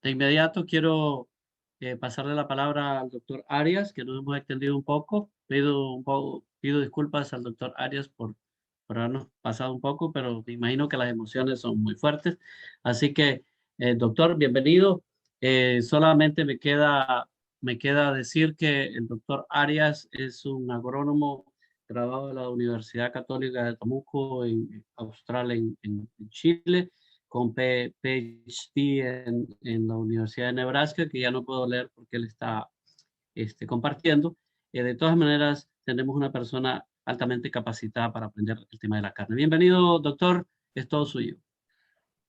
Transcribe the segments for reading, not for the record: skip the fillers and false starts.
De inmediato quiero pasarle la palabra al doctor Arias, que nos hemos extendido un poco. Pido disculpas al doctor Arias por habernos pasado un poco, pero me imagino que las emociones son muy fuertes. Así que, doctor, bienvenido. Solamente me queda decir que el doctor Arias es un agrónomo graduado de la Universidad Católica de Temuco, en Austral, en Chile, con PhD en la Universidad de Nebraska, que ya no puedo leer porque él está compartiendo. De todas maneras, tenemos una persona altamente capacitada para aprender el tema de la carne. Bienvenido, doctor, es todo suyo.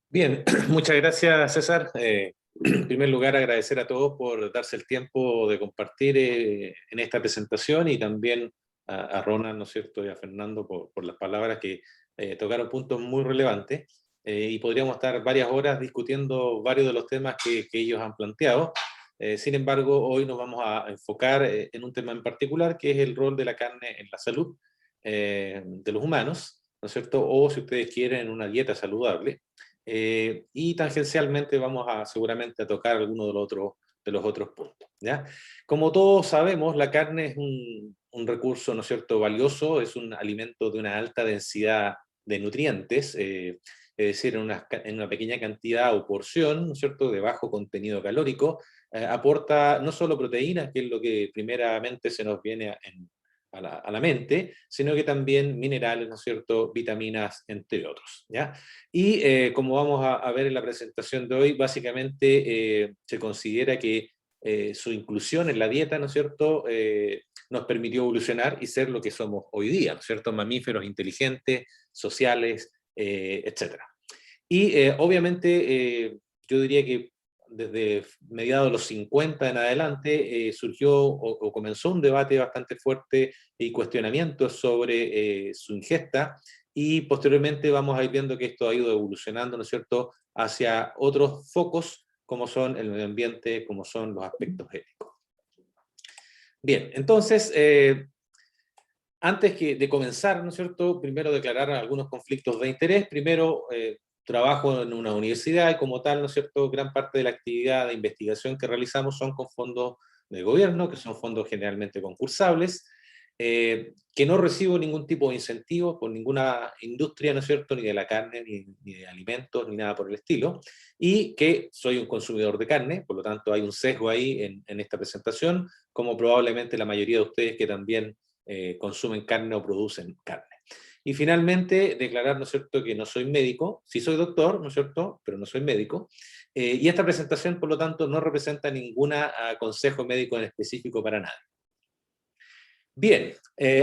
Bien, muchas gracias, César. En primer lugar, agradecer a todos por darse el tiempo de compartir en esta presentación, y también a Ronald, ¿no es cierto?, y a Fernando por las palabras que tocaron puntos muy relevantes, y podríamos estar varias horas discutiendo varios de los temas que ellos han planteado. Sin embargo, hoy nos vamos a enfocar en un tema en particular, que es el rol de la carne en la salud de los humanos, ¿no es cierto?, o, si ustedes quieren, en una dieta saludable. Y tangencialmente vamos seguramente a tocar algunos de los otros puntos, ¿ya? Como todos sabemos, la carne es un recurso, ¿no es cierto?, valioso, es un alimento de una alta densidad de nutrientes, es decir, en una pequeña cantidad o porción, ¿no es cierto?, de bajo contenido calórico, aporta no solo proteínas, que es lo que primeramente se nos viene a la mente, sino que también minerales, ¿no es cierto?, vitaminas, entre otros, ¿ya? Y como vamos a ver en la presentación de hoy, básicamente se considera que su inclusión en la dieta, ¿no es cierto?, nos permitió evolucionar y ser lo que somos hoy día, ¿no es cierto?, mamíferos inteligentes, sociales, etc. Y obviamente yo diría que desde mediados de los 50 en adelante surgió o comenzó un debate bastante fuerte y cuestionamientos sobre su ingesta, y posteriormente vamos a ir viendo que esto ha ido evolucionando, ¿no es cierto?, hacia otros focos, como son el medio ambiente, como son los aspectos éticos. Bien, entonces, antes de comenzar, ¿no es cierto?, primero declarar algunos conflictos de interés. Primero, trabajo en una universidad y, como tal, ¿no es cierto?, gran parte de la actividad de investigación que realizamos son con fondos de gobierno, que son fondos generalmente concursables, que no recibo ningún tipo de incentivo por ninguna industria, ¿no es cierto?, ni de la carne, ni de alimentos, ni nada por el estilo, y que soy un consumidor de carne. Por lo tanto hay un sesgo ahí en esta presentación, como probablemente la mayoría de ustedes que también consumen carne o producen carne. Y finalmente, declarar, ¿no es cierto?, que no soy médico. Sí soy doctor, ¿no es cierto?, pero no soy médico. Y esta presentación, por lo tanto, no representa ningún consejo médico en específico para nadie. Bien,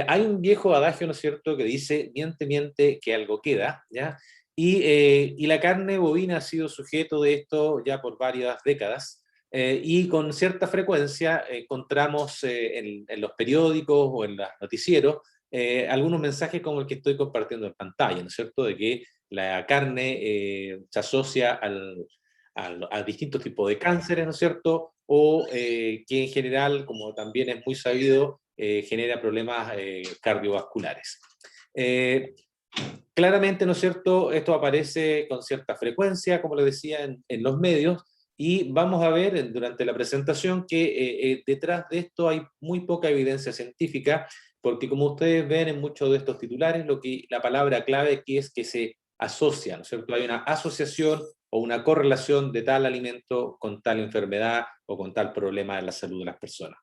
hay un viejo adagio, ¿no es cierto?, que dice: miente, miente, que algo queda, ¿ya? Y la carne bovina ha sido sujeto de esto ya por varias décadas, y con cierta frecuencia encontramos en los periódicos o en los noticieros algunos mensajes como el que estoy compartiendo en pantalla, ¿no es cierto?, de que la carne se asocia a distintos tipos de cánceres, ¿no es cierto?, o que en general, como también es muy sabido, genera problemas cardiovasculares. Claramente, ¿no es cierto?, esto aparece con cierta frecuencia, como les decía, en los medios, y vamos a ver durante la presentación que detrás de esto hay muy poca evidencia científica, porque, como ustedes ven en muchos de estos titulares, la palabra clave aquí es que se asocia, ¿no es cierto?, hay una asociación o una correlación de tal alimento con tal enfermedad o con tal problema de la salud de las personas.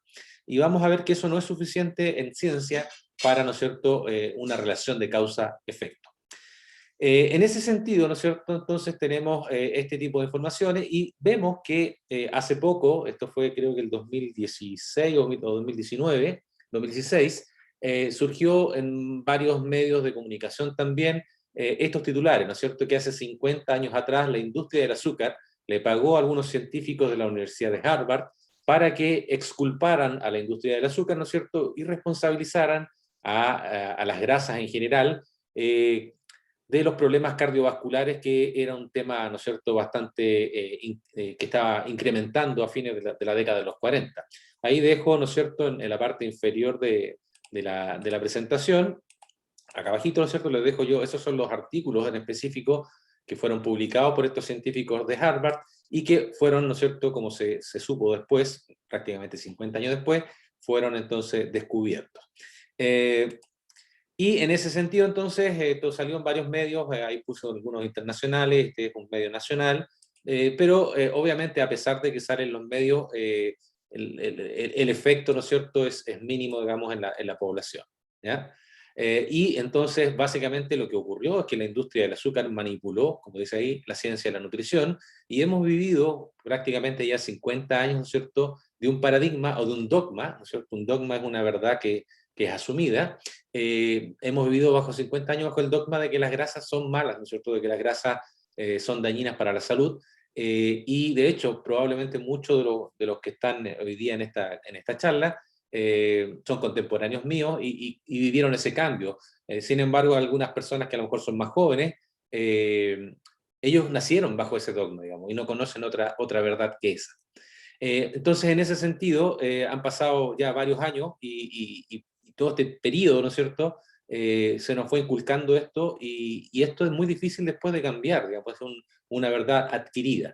Y vamos a ver que eso no es suficiente en ciencia para, ¿no es cierto?, una relación de causa-efecto. En ese sentido, ¿no es cierto?, entonces tenemos este tipo de informaciones, y vemos que hace poco, esto fue creo que el 2016 o 2019, 2016, surgió en varios medios de comunicación también estos titulares, ¿no es cierto?, que hace 50 años atrás la industria del azúcar le pagó a algunos científicos de la Universidad de Harvard para que exculparan a la industria del azúcar, ¿no es cierto?, y responsabilizaran a las grasas en general, de los problemas cardiovasculares, que era un tema, ¿no es cierto?, bastante que estaba incrementando a fines de la década de los 40. Ahí dejo, ¿no es cierto?, en la parte inferior de la presentación, acá abajito, ¿no es cierto?, les dejo yo, esos son los artículos en específico que fueron publicados por estos científicos de Harvard y que fueron, ¿no es cierto?, como se supo después, prácticamente 50 años después, fueron entonces descubiertos. Y en ese sentido, entonces, esto salió en varios medios, ahí puso algunos internacionales, este es un medio nacional, pero obviamente a pesar de que salen los medios, el efecto, ¿no es cierto?, es mínimo, digamos, en la población, ¿ya? Y entonces, básicamente lo que ocurrió es que la industria del azúcar manipuló, como dice ahí, la ciencia de la nutrición, y hemos vivido prácticamente ya 50 años, ¿no es cierto?, de un paradigma o de un dogma, ¿no es cierto? Un dogma es una verdad que es asumida. Hemos vivido bajo 50 años bajo el dogma de que las grasas son malas, ¿no es cierto?, de que las grasas son dañinas para la salud, y de hecho probablemente muchos de los que están hoy día en esta charla son contemporáneos míos y vivieron ese cambio. Sin embargo, algunas personas que a lo mejor son más jóvenes, ellos nacieron bajo ese dogma, digamos, y no conocen otra verdad que esa. Entonces, en ese sentido, han pasado ya varios años y todo este periodo, ¿no es cierto?, se nos fue inculcando esto y esto es muy difícil después de cambiar, digamos, es una verdad adquirida,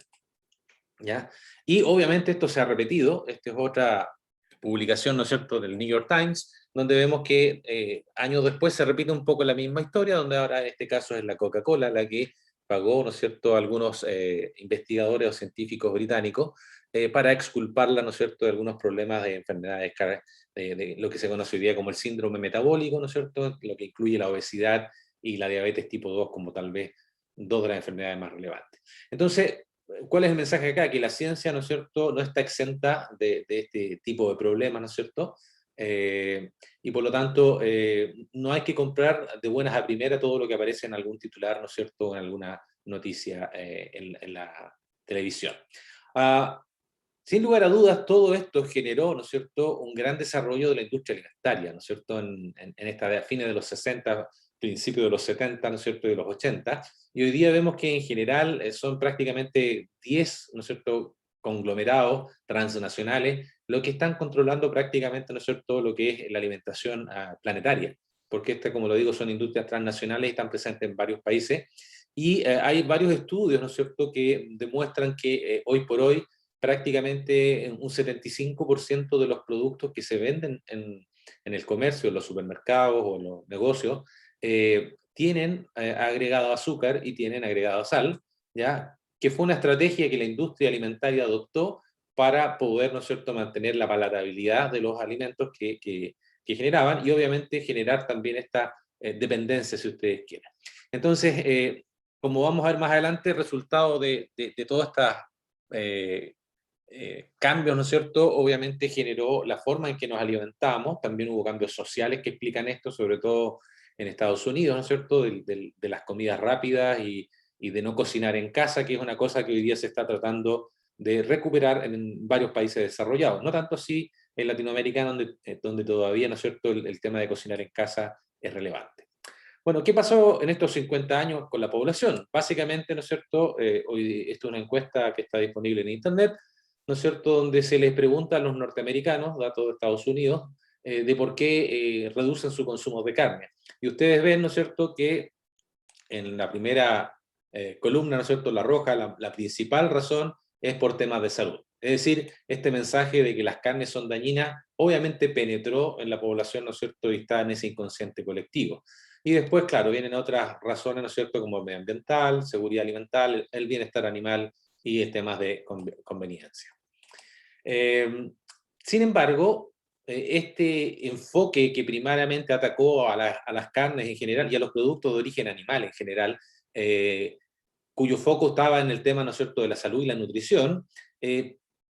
¿ya? Y obviamente esto se ha repetido, esta es otra publicación, ¿no es cierto?, del New York Times, donde vemos que años después se repite un poco la misma historia, donde ahora en este caso es la Coca-Cola la que pagó, ¿no es cierto?, a algunos investigadores o científicos británicos para exculparla, ¿no es cierto?, de algunos problemas de enfermedades, de lo que se conoce hoy día como el síndrome metabólico, ¿no es cierto?, lo que incluye la obesidad y la diabetes tipo 2 como tal vez dos de las enfermedades más relevantes. Entonces, ¿cuál es el mensaje acá? Que la ciencia, ¿no es cierto?, no está exenta de este tipo de problemas, ¿no es cierto? Y por lo tanto, no hay que comprar de buenas a primeras todo lo que aparece en algún titular, ¿no es cierto?, en alguna noticia en la televisión. Sin lugar a dudas, todo esto generó, ¿no es cierto?, un gran desarrollo de la industria alimentaria, ¿no es cierto?, a fines de los 60, principios de los 70, ¿no es cierto?, y de los 80, y hoy día vemos que en general son prácticamente 10, ¿no es cierto?, conglomerados transnacionales, lo que están controlando prácticamente, ¿no es cierto?, lo que es la alimentación planetaria, porque como lo digo, son industrias transnacionales y están presentes en varios países, y hay varios estudios, ¿no es cierto?, que demuestran que hoy por hoy prácticamente un 75% de los productos que se venden en el comercio, en los supermercados o en los negocios, tienen agregado azúcar y tienen agregado sal, ¿ya? Que fue una estrategia que la industria alimentaria adoptó para poder, ¿no es cierto?, mantener la palatabilidad de los alimentos que generaban y obviamente generar también esta dependencia, si ustedes quieren. Entonces, como vamos a ver más adelante, el resultado de todas estas cambios, ¿no es cierto?, obviamente generó la forma en que nos alimentamos, también hubo cambios sociales que explican esto, sobre todo en Estados Unidos, ¿no es cierto?, de las comidas rápidas y de no cocinar en casa, que es una cosa que hoy día se está tratando de recuperar en varios países desarrollados, no tanto así en Latinoamérica, donde todavía, ¿no es cierto?, el tema de cocinar en casa es relevante. Bueno, ¿qué pasó en estos 50 años con la población? Básicamente, ¿no es cierto?, hoy esto es una encuesta que está disponible en Internet, ¿no es cierto?, donde se les pregunta a los norteamericanos, datos de Estados Unidos, de por qué reducen su consumo de carne. Y ustedes ven, ¿no es cierto?, que en la primera columna, ¿no es cierto?, la roja, la principal razón es por temas de salud. Es decir, este mensaje de que las carnes son dañinas, obviamente penetró en la población, ¿no es cierto?, y está en ese inconsciente colectivo. Y después, claro, vienen otras razones, ¿no es cierto?, como el medioambiental, seguridad alimentar, el bienestar animal y temas de conveniencia. Sin embargo, este enfoque que primariamente atacó a las carnes en general y a los productos de origen animal en general, cuyo foco estaba en el tema, ¿no es cierto?, de la salud y la nutrición,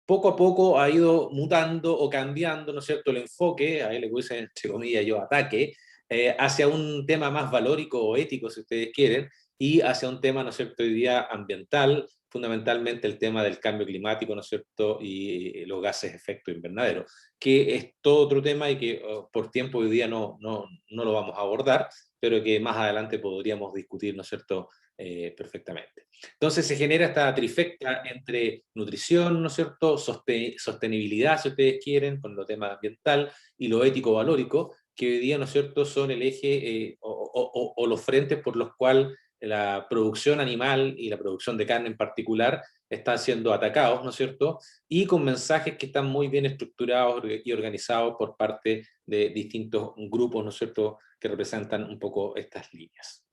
poco a poco ha ido mutando o cambiando, ¿no es cierto?, el enfoque, ahí le puse entre comillas yo ataque, hacia un tema más valórico o ético, si ustedes quieren, y hacia un tema, ¿no es cierto?, hoy día ambiental, fundamentalmente el tema del cambio climático, ¿no es cierto?, y los gases de efecto invernadero, que es todo otro tema y que por tiempo hoy día no lo vamos a abordar, pero que más adelante podríamos discutir, ¿no es cierto?, perfectamente. Entonces se genera esta trifecta entre nutrición, ¿no es cierto?, sostenibilidad, si ustedes quieren, con lo tema ambiental, y lo ético-valórico, que hoy día, ¿no es cierto?, son el eje o los frentes por los cuales la producción animal y la producción de carne en particular están siendo atacados, ¿no es cierto? Y con mensajes que están muy bien estructurados y organizados por parte de distintos grupos, ¿no es cierto?, que representan un poco estas líneas.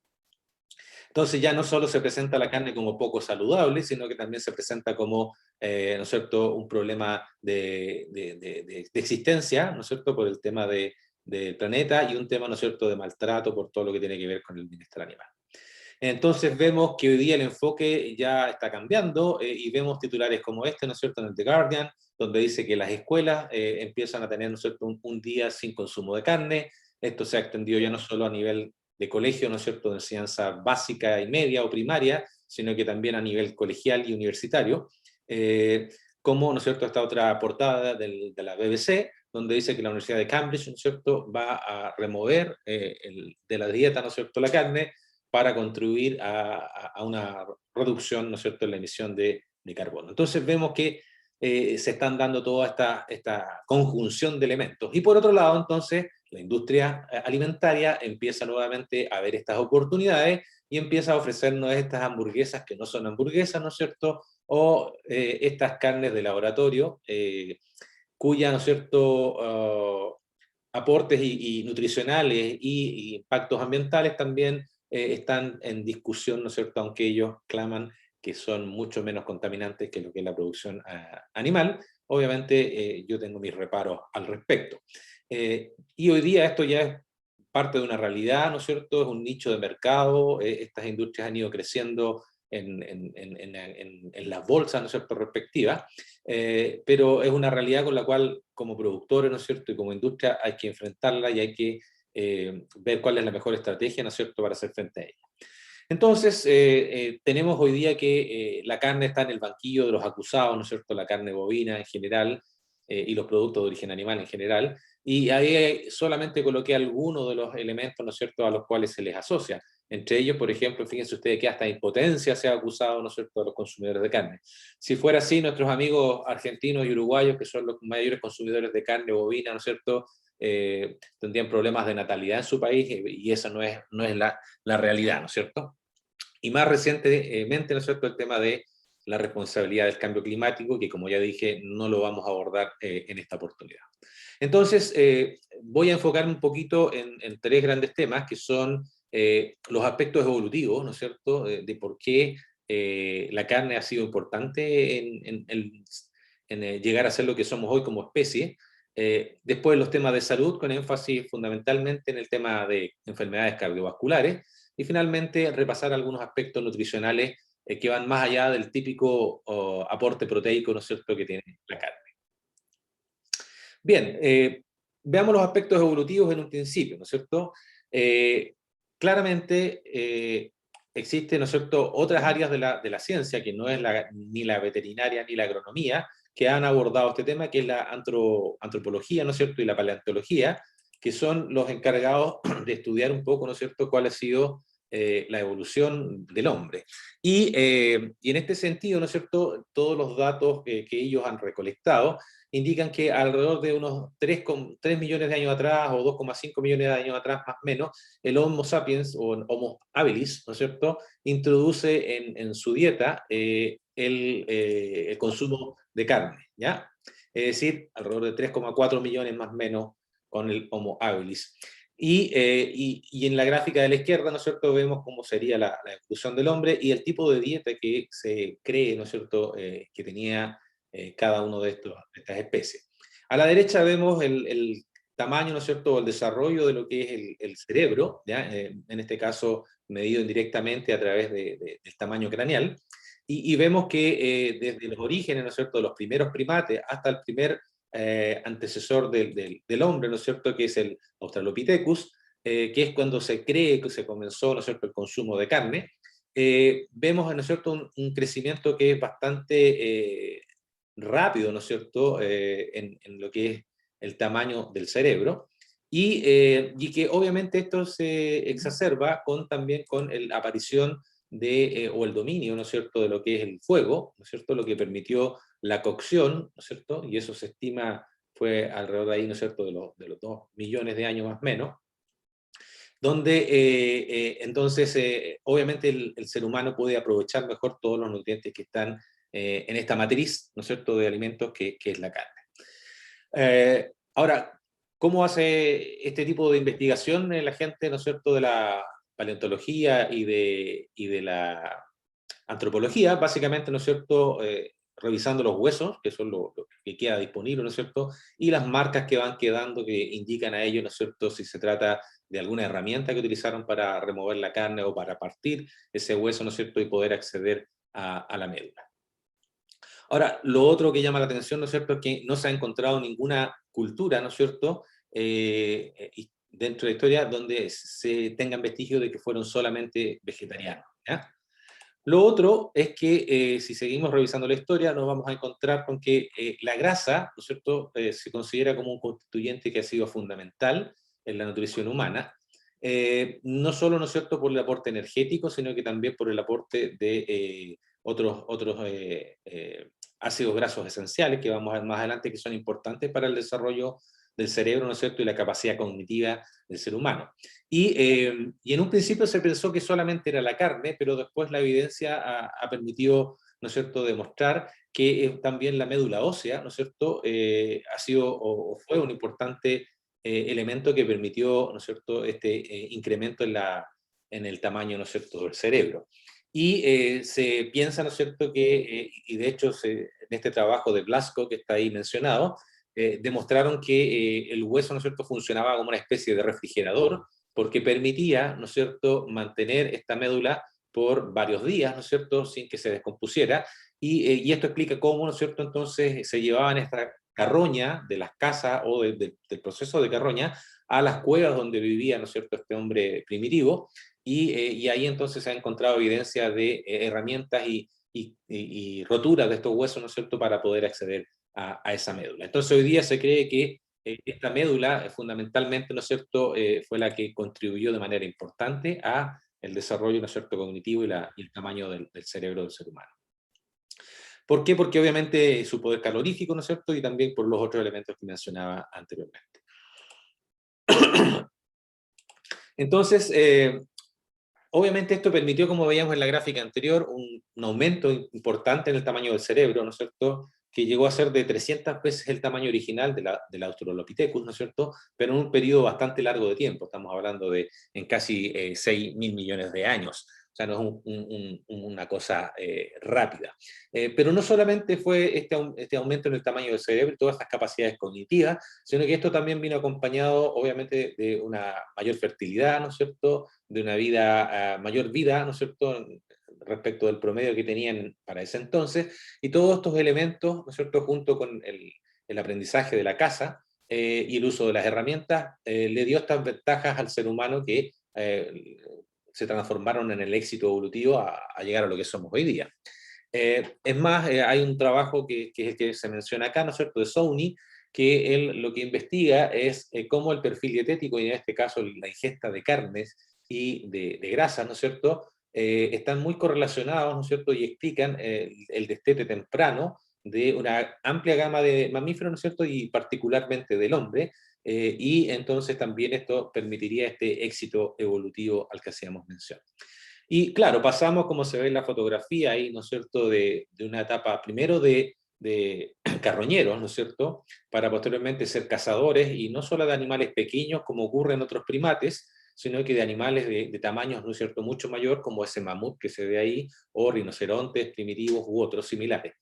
Entonces ya no solo se presenta la carne como poco saludable, sino que también se presenta como, ¿no es cierto?, un problema de existencia, ¿no es cierto?, por el tema del planeta, y un tema, ¿no es cierto?, de maltrato por todo lo que tiene que ver con el bienestar animal. Entonces vemos que hoy día el enfoque ya está cambiando, y vemos titulares como este, ¿no es cierto?, en el The Guardian, donde dice que las escuelas empiezan a tener, ¿no es cierto?, un día sin consumo de carne. Esto se ha extendido ya no solo a nivel de colegio, ¿no es cierto?, de enseñanza básica y media o primaria, sino que también a nivel colegial y universitario. Como, ¿no es cierto?, esta otra portada de la BBC, donde dice que la Universidad de Cambridge, ¿no es cierto?, va a remover de la dieta, ¿no es cierto?, la carne, para contribuir a una reducción, ¿no es cierto?, en la emisión de carbono. Entonces vemos que se están dando toda esta conjunción de elementos. Y por otro lado, entonces, la industria alimentaria empieza nuevamente a ver estas oportunidades y empieza a ofrecernos estas hamburguesas que no son hamburguesas, ¿no es cierto?, o estas carnes de laboratorio, cuya, ¿no es cierto?, aportes y nutricionales y impactos ambientales también están en discusión, ¿no es cierto?, aunque ellos claman que son mucho menos contaminantes que lo que es la producción animal. Obviamente yo tengo mis reparos al respecto. Y hoy día esto ya es parte de una realidad, ¿no es cierto?, es un nicho de mercado, estas industrias han ido creciendo en las bolsas, ¿no es cierto?, respectivas, pero es una realidad con la cual como productores, ¿no es cierto?, y como industria hay que enfrentarla y hay que ver cuál es la mejor estrategia, ¿no es cierto?, para hacer frente a ella. Entonces, tenemos hoy día que la carne está en el banquillo de los acusados, ¿no es cierto?, la carne bovina en general y los productos de origen animal en general, y ahí solamente coloqué algunos de los elementos, ¿no es cierto?, a los cuales se les asocia. Entre ellos, por ejemplo, fíjense ustedes que hasta impotencia se ha acusado, ¿no es cierto?, a los consumidores de carne. Si fuera así, nuestros amigos argentinos y uruguayos, que son los mayores consumidores de carne bovina, ¿no es cierto?, tendrían problemas de natalidad en su país, y esa no es la realidad, ¿no es cierto? Y más recientemente, ¿no es cierto?, el tema de la responsabilidad del cambio climático, que como ya dije, no lo vamos a abordar en esta oportunidad. Entonces, voy a enfocarme un poquito en tres grandes temas, que son los aspectos evolutivos, ¿no es cierto?, de por qué la carne ha sido importante en llegar a ser lo que somos hoy como especie. Después los temas de salud, con énfasis fundamentalmente en el tema de enfermedades cardiovasculares, y finalmente repasar algunos aspectos nutricionales que van más allá del típico aporte proteico, ¿no es cierto?, que tiene la carne. Bien, veamos los aspectos evolutivos en un principio, ¿no es cierto? Claramente existen, ¿no es cierto?, otras áreas de la ciencia, que no es ni la veterinaria ni la agronomía, que han abordado este tema, que es la antropología, ¿no es cierto?, y la paleontología, que son los encargados de estudiar un poco, ¿no es cierto?, cuál ha sido la evolución del hombre. Y en este sentido, ¿no es cierto?, todos los datos que ellos han recolectado indican que alrededor de unos 3 millones de años atrás, o 2,5 millones de años atrás, más o menos, el Homo sapiens, o Homo habilis, ¿no es cierto?, introduce en su dieta el consumo de carne, ¿ya? Es decir, alrededor de 3,4 millones más o menos con el Homo habilis. Y en la gráfica de la izquierda, ¿no es cierto?, vemos cómo sería la evolución del hombre y el tipo de dieta que se cree, ¿no es cierto?, que tenía cada uno de estas especies. A la derecha vemos el tamaño, ¿no es cierto?, o el desarrollo de lo que es el cerebro, ¿ya? En este caso medido indirectamente a través del tamaño craneal, y vemos que desde los orígenes, ¿no es cierto?, de los primeros primates hasta el primer antecesor del hombre, ¿no es cierto?, que es el Australopithecus, que es cuando se cree que se comenzó, ¿no es cierto?, el consumo de carne. Vemos, ¿no es cierto?, un crecimiento que es bastante rápido, ¿no es cierto?, en lo que es el tamaño del cerebro, y que obviamente esto se exacerba también con la aparición o el dominio, ¿no es cierto?, de lo que es el fuego, ¿no es cierto?, lo que permitió la cocción, ¿no es cierto?, y eso se estima fue alrededor de ahí, ¿no es cierto?, de los 2 millones de años más o menos, donde entonces obviamente el ser humano puede aprovechar mejor todos los nutrientes que están en esta matriz, ¿no es cierto?, de alimentos que es la carne. Ahora, ¿cómo hace este tipo de investigación la gente, ¿no es cierto?, de la paleontología y de la antropología? Básicamente, ¿no es cierto?, revisando los huesos, que son lo que queda disponible, ¿no es cierto?, y las marcas que van quedando que indican a ellos, ¿no es cierto?, si se trata de alguna herramienta que utilizaron para remover la carne o para partir ese hueso, ¿no es cierto?, y poder acceder a la médula. Ahora, lo otro que llama la atención, ¿no es cierto?, es que no se ha encontrado ninguna cultura, ¿no es cierto?, dentro de la historia donde se tengan vestigios de que fueron solamente vegetarianos, ¿ya? Lo otro es que si seguimos revisando la historia nos vamos a encontrar con que la grasa, ¿no es cierto?, se considera como un constituyente que ha sido fundamental en la nutrición humana, no solo, ¿no es cierto?, por el aporte energético, sino que también por el aporte de otros ácidos grasos esenciales que vamos a ver más adelante, que son importantes para el desarrollo del cerebro, ¿no es cierto?, y la capacidad cognitiva del ser humano. Y en un principio se pensó que solamente era la carne, pero después la evidencia ha permitido, ¿no es cierto?, demostrar que también la médula ósea, ¿no es cierto?, ha sido o fue un importante elemento que permitió, ¿no es cierto?, este incremento en el tamaño, ¿no es cierto?, del cerebro. Y se piensa, ¿no es cierto?, que, y de hecho en este trabajo de Blasco que está ahí mencionado, demostraron que el hueso, ¿no es cierto?, funcionaba como una especie de refrigerador, porque permitía, ¿no es cierto?, mantener esta médula por varios días, ¿no es cierto?, sin que se descompusiera, y esto explica cómo, ¿no es cierto?, entonces se llevaban esta carroña de las casas o del proceso de carroña a las cuevas donde vivía, ¿no es cierto?, este hombre primitivo, y ahí entonces se ha encontrado evidencia de herramientas y roturas de estos huesos, ¿no es cierto?, para poder acceder a esa médula. Entonces hoy día se cree que esta médula fundamentalmente, ¿no es cierto?, fue la que contribuyó de manera importante a el desarrollo, ¿no es cierto?, cognitivo y el tamaño del cerebro del ser humano. ¿Por qué? Porque obviamente su poder calorífico, ¿no es cierto?, y también por los otros elementos que mencionaba anteriormente. Entonces, obviamente esto permitió, como veíamos en la gráfica anterior, un aumento importante en el tamaño del cerebro, ¿no es cierto?, que llegó a ser de 300 veces el tamaño original del Australopithecus, ¿no es cierto?, pero en un periodo bastante largo de tiempo, estamos hablando de en casi 6.000 millones de años, o sea, no es una cosa rápida. Pero no solamente fue este aumento en el tamaño del cerebro y todas estas capacidades cognitivas, sino que esto también vino acompañado, obviamente, de una mayor fertilidad, ¿no es cierto?, de una vida, mayor vida, ¿no es cierto?, respecto del promedio que tenían para ese entonces, y todos estos elementos, ¿no es cierto?, junto con el aprendizaje de la caza y el uso de las herramientas, le dio estas ventajas al ser humano que se transformaron en el éxito evolutivo a llegar a lo que somos hoy día. Es más, hay un trabajo que es el que se menciona acá, ¿no es cierto?, de Sowny, que él lo que investiga es cómo el perfil dietético, y en este caso la ingesta de carnes y de grasa, ¿no es cierto?, están muy correlacionados, ¿no es cierto?, y explican el destete temprano de una amplia gama de mamíferos, ¿no es cierto?, y particularmente del hombre, y entonces también esto permitiría este éxito evolutivo al que hacíamos mención. Y claro, pasamos, como se ve en la fotografía ahí, ¿no es cierto?, de una etapa primero de carroñeros, ¿no es cierto?, para posteriormente ser cazadores, y no solo de animales pequeños, como ocurre en otros primates, sino que de animales de tamaños, ¿no es cierto?, mucho mayor, como ese mamut que se ve ahí, o rinocerontes primitivos u otros similares.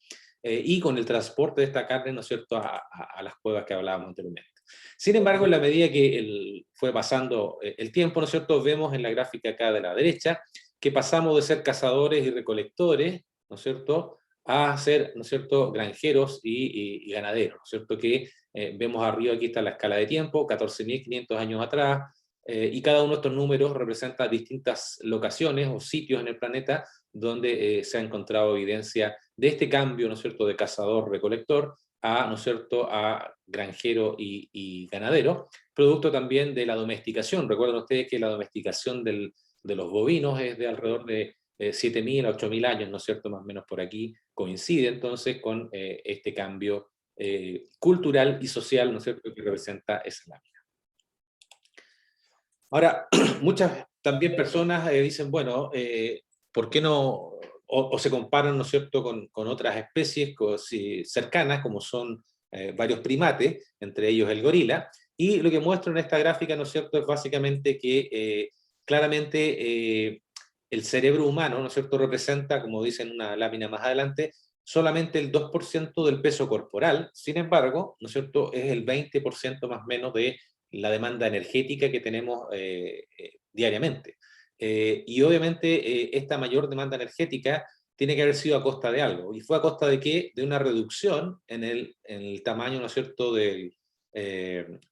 Y con el transporte de esta carne, ¿no es cierto?, a las cuevas que hablábamos anteriormente. Sin embargo, en la medida que fue pasando el tiempo, ¿no es cierto?, vemos en la gráfica acá de la derecha, que pasamos de ser cazadores y recolectores, ¿no es cierto?, a ser, ¿no es cierto?, granjeros y ganaderos, ¿no es cierto?, que vemos arriba, aquí está la escala de tiempo, 14.500 años atrás, y cada uno de estos números representa distintas locaciones o sitios en el planeta donde se ha encontrado evidencia de este cambio, ¿no es cierto?, de cazador-recolector a, ¿no es cierto?, a granjero y ganadero, producto también de la domesticación. Recuerden ustedes que la domesticación de los bovinos es de alrededor de 7.000 a 8.000 años, ¿no es cierto?, más o menos por aquí coincide entonces con este cambio cultural y social, ¿no es cierto?, que representa esa lámina. Ahora, muchas también personas dicen, bueno, ¿por qué no? O se comparan, ¿no es cierto?, con otras especies cercanas, como son varios primates, entre ellos el gorila, y lo que muestro en esta gráfica, ¿no es cierto?, es básicamente que claramente el cerebro humano, ¿no es cierto?, representa, como dice en una lámina más adelante, solamente el 2% del peso corporal. Sin embargo, ¿no es cierto?, es el 20% más o menos de la demanda energética que tenemos diariamente. Y obviamente esta mayor demanda energética tiene que haber sido a costa de algo. ¿Y fue a costa de qué? De una reducción en el tamaño, ¿no es cierto?, del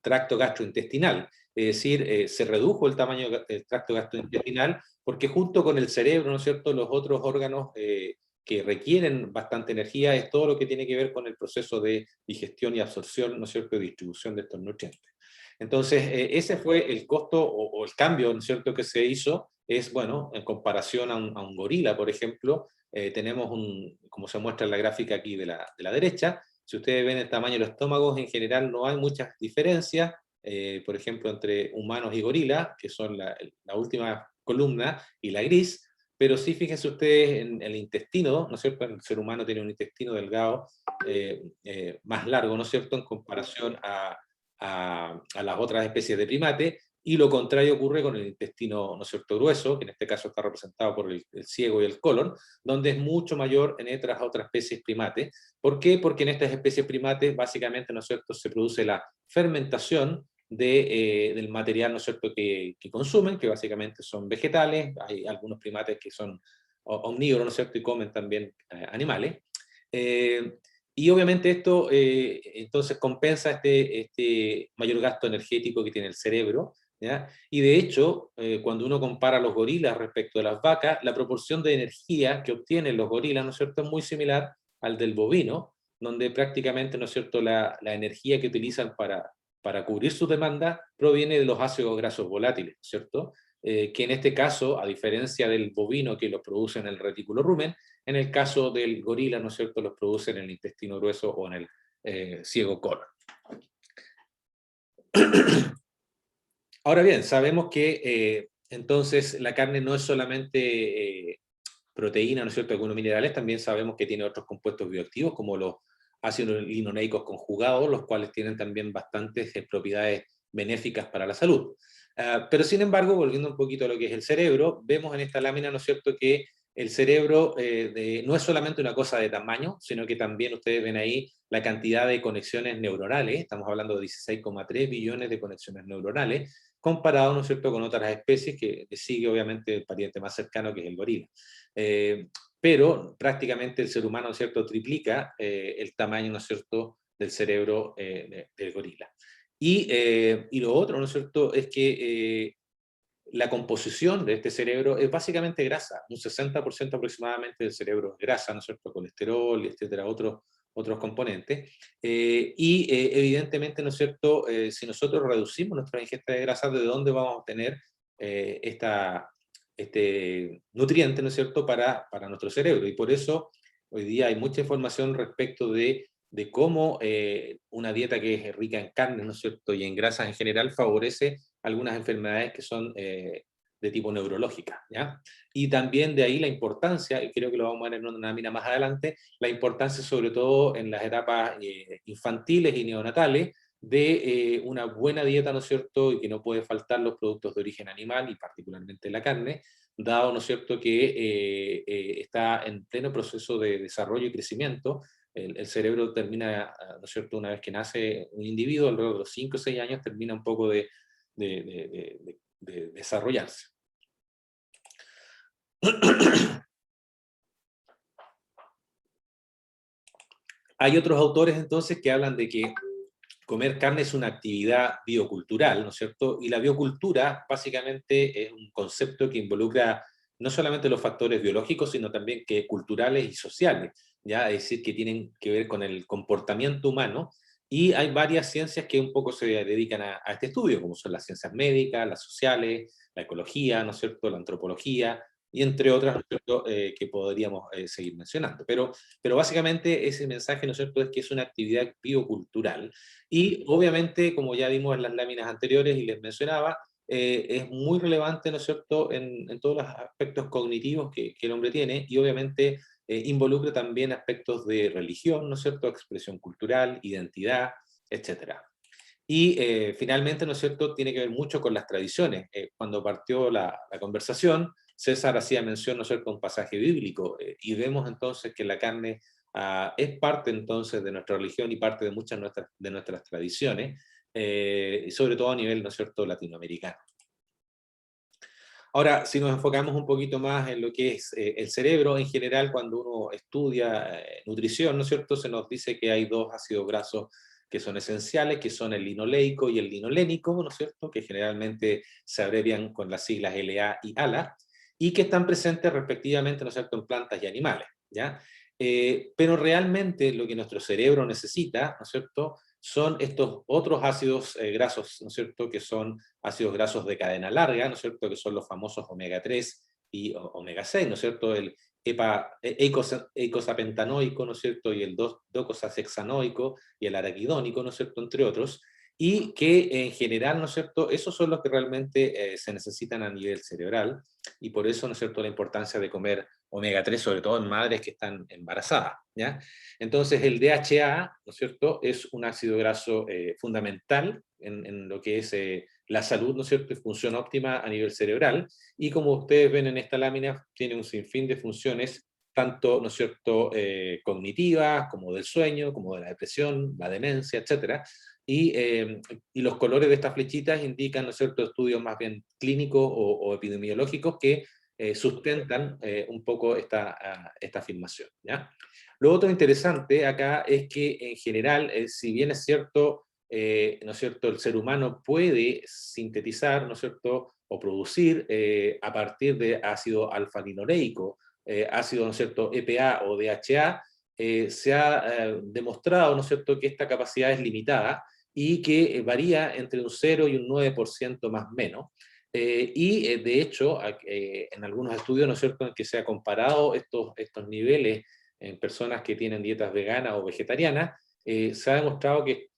tracto gastrointestinal. Es decir, se redujo el tamaño del tracto gastrointestinal porque junto con el cerebro, ¿no es cierto?, los otros órganos que requieren bastante energía es todo lo que tiene que ver con el proceso de digestión y absorción, ¿no es cierto?, y distribución de estos nutrientes. Entonces, ese fue el costo o el cambio, ¿no es cierto?, que se hizo, es, bueno, en comparación a un gorila, por ejemplo, tenemos como se muestra en la gráfica aquí de la derecha, si ustedes ven el tamaño de los estómagos, en general no hay muchas diferencias, por ejemplo, entre humanos y gorilas, que son la última columna, y la gris, pero sí fíjense ustedes en el intestino, ¿no es cierto?, el ser humano tiene un intestino delgado más largo, ¿no es cierto?, en comparación a las otras especies de primate, y lo contrario ocurre con el intestino, ¿no es cierto?, grueso, que en este caso está representado por el ciego y el colon, donde es mucho mayor en otras especies primates. ¿Por qué? Porque en estas especies primates, básicamente, ¿no es cierto?, se produce la fermentación del material, ¿no es cierto?, que consumen, que básicamente son vegetales, hay algunos primates que son omnívoros, ¿no es cierto?, y comen también animales. Eh, y obviamente esto entonces compensa este mayor gasto energético que tiene el cerebro, ¿ya? Y de hecho, cuando uno compara a los gorilas respecto de las vacas, la proporción de energía que obtienen los gorilas, ¿no es cierto?, es muy similar al del bovino, donde prácticamente, ¿no es cierto?, la energía que utilizan para cubrir su demanda proviene de los ácidos grasos volátiles, ¿cierto? Que en este caso, a diferencia del bovino que los produce en el retículo rumen, en el caso del gorila, ¿no es cierto?, los produce en el intestino grueso o en el ciego colon. Ahora bien, sabemos que entonces la carne no es solamente proteína, ¿no es cierto?, algunos minerales, también sabemos que tiene otros compuestos bioactivos como los ácidos linoleicos conjugados, los cuales tienen también bastantes propiedades benéficas para la salud. Pero sin embargo, volviendo un poquito a lo que es el cerebro, vemos en esta lámina, ¿no es cierto?, que el cerebro no es solamente una cosa de tamaño, sino que también ustedes ven ahí la cantidad de conexiones neuronales, estamos hablando de 16,3 billones de conexiones neuronales, comparado, ¿no es cierto?, con otras especies que sigue obviamente el pariente más cercano que es el gorila. Pero prácticamente el ser humano, ¿no es cierto?, triplica el tamaño, ¿no es cierto?, del cerebro del gorila. Y lo otro, ¿no es cierto?, es que la composición de este cerebro es básicamente grasa. Un 60% aproximadamente del cerebro es grasa, ¿no es cierto?, colesterol, etcétera, otros componentes. Evidentemente, ¿no es cierto?, si nosotros reducimos nuestra ingesta de grasa, ¿de dónde vamos a obtener este nutriente, ¿no es cierto?, para nuestro cerebro? Y por eso hoy día hay mucha información respecto de cómo una dieta que es rica en carne, ¿no es cierto?, y en grasas en general favorece algunas enfermedades que son de tipo neurológica, ¿ya? Y también de ahí la importancia, y creo que lo vamos a ver en una lámina más adelante, la importancia sobre todo en las etapas infantiles y neonatales de una buena dieta, ¿no es cierto?, y que no puede faltar los productos de origen animal y particularmente la carne, dado, ¿no es cierto?, que está en pleno proceso de desarrollo y crecimiento. El cerebro termina, ¿no es cierto?, una vez que nace un individuo, alrededor de los 5 o 6 años, termina un poco de desarrollarse. Hay otros autores entonces que hablan de que comer carne es una actividad biocultural, ¿no es cierto? Y la biocultura básicamente es un concepto que involucra no solamente los factores biológicos, sino también que culturales y sociales, ¿ya? Es decir, que tienen que ver con el comportamiento humano, y hay varias ciencias que un poco se dedican a este estudio, como son las ciencias médicas, las sociales, la ecología, ¿no es cierto?, la antropología, y entre otras, ¿no es cierto?, que podríamos seguir mencionando. Pero básicamente ese mensaje, ¿no es cierto?, es que es una actividad biocultural, y obviamente, como ya vimos en las láminas anteriores y les mencionaba, es muy relevante, ¿no es cierto?, en todos los aspectos cognitivos que el hombre tiene, y obviamente involucra también aspectos de religión, ¿no es cierto?, expresión cultural, identidad, etcétera. Y finalmente, ¿no es cierto?, tiene que ver mucho con las tradiciones. Cuando partió la conversación, César hacía mención, ¿no es cierto?, a un pasaje bíblico, y vemos entonces que la carne es parte entonces de nuestra religión y parte de muchas de nuestras tradiciones, y sobre todo a nivel, ¿no es cierto?, latinoamericano. Ahora, si nos enfocamos un poquito más en lo que es el cerebro, en general, cuando uno estudia nutrición, ¿no es cierto?, se nos dice que hay dos ácidos grasos que son esenciales, que son el linoleico y el linolénico, ¿no es cierto?, que generalmente se abrevian con las siglas LA y ALA, y que están presentes respectivamente, ¿no es cierto?, en plantas y animales, ¿ya? Pero realmente lo que nuestro cerebro necesita, ¿no es cierto?, son estos otros ácidos grasos, ¿no es cierto?, que son ácidos grasos de cadena larga, ¿no es cierto?, que son los famosos omega 3 y omega 6, ¿no es cierto?, el eicosapentanoico, ¿no es cierto?, y el docosahexanoico y el araquidónico, ¿no es cierto?, entre otros, y que en general, ¿no es cierto?, esos son los que realmente se necesitan a nivel cerebral, y por eso, ¿no es cierto?, la importancia de comer omega 3, sobre todo en madres que están embarazadas, ¿ya? Entonces el DHA, ¿no es cierto?, es un ácido graso fundamental en lo que es la salud, ¿no es cierto?, y función óptima a nivel cerebral, y como ustedes ven en esta lámina, tiene un sinfín de funciones, tanto, ¿no es cierto?, cognitivas, como del sueño, como de la depresión, la demencia, etcétera, y los colores de estas flechitas indican, ¿no es cierto?, estudios más bien clínicos o epidemiológicos que sustentan un poco esta afirmación, ¿ya? Lo otro interesante acá es que en general, si bien es cierto, ¿no es cierto?, el ser humano puede sintetizar, ¿no es cierto?, o producir a partir de ácido alfa-linoleico, ácido, ¿no es cierto?, EPA o DHA, se ha demostrado, ¿no es cierto?, que esta capacidad es limitada y que varía entre un 0 y un 9% más o menos. De hecho, en algunos estudios, ¿no es cierto?, en que se ha comparado estos niveles en personas que tienen dietas veganas o vegetarianas, se ha demostrado que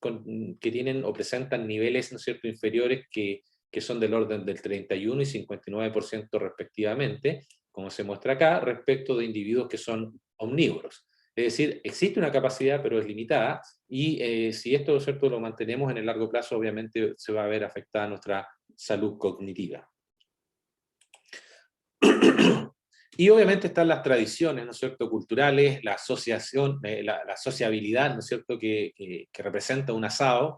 tienen o presentan niveles, ¿no es cierto?, inferiores que son del orden del 31 y 59% respectivamente, como se muestra acá, respecto de individuos que son omnívoros. Es decir, existe una capacidad, pero es limitada, y si esto, ¿no es cierto?, lo mantenemos en el largo plazo, obviamente se va a ver afectada nuestra salud cognitiva. Y obviamente están las tradiciones, ¿no es cierto?, culturales, la asociación, la sociabilidad, ¿no es cierto?, que representa un asado.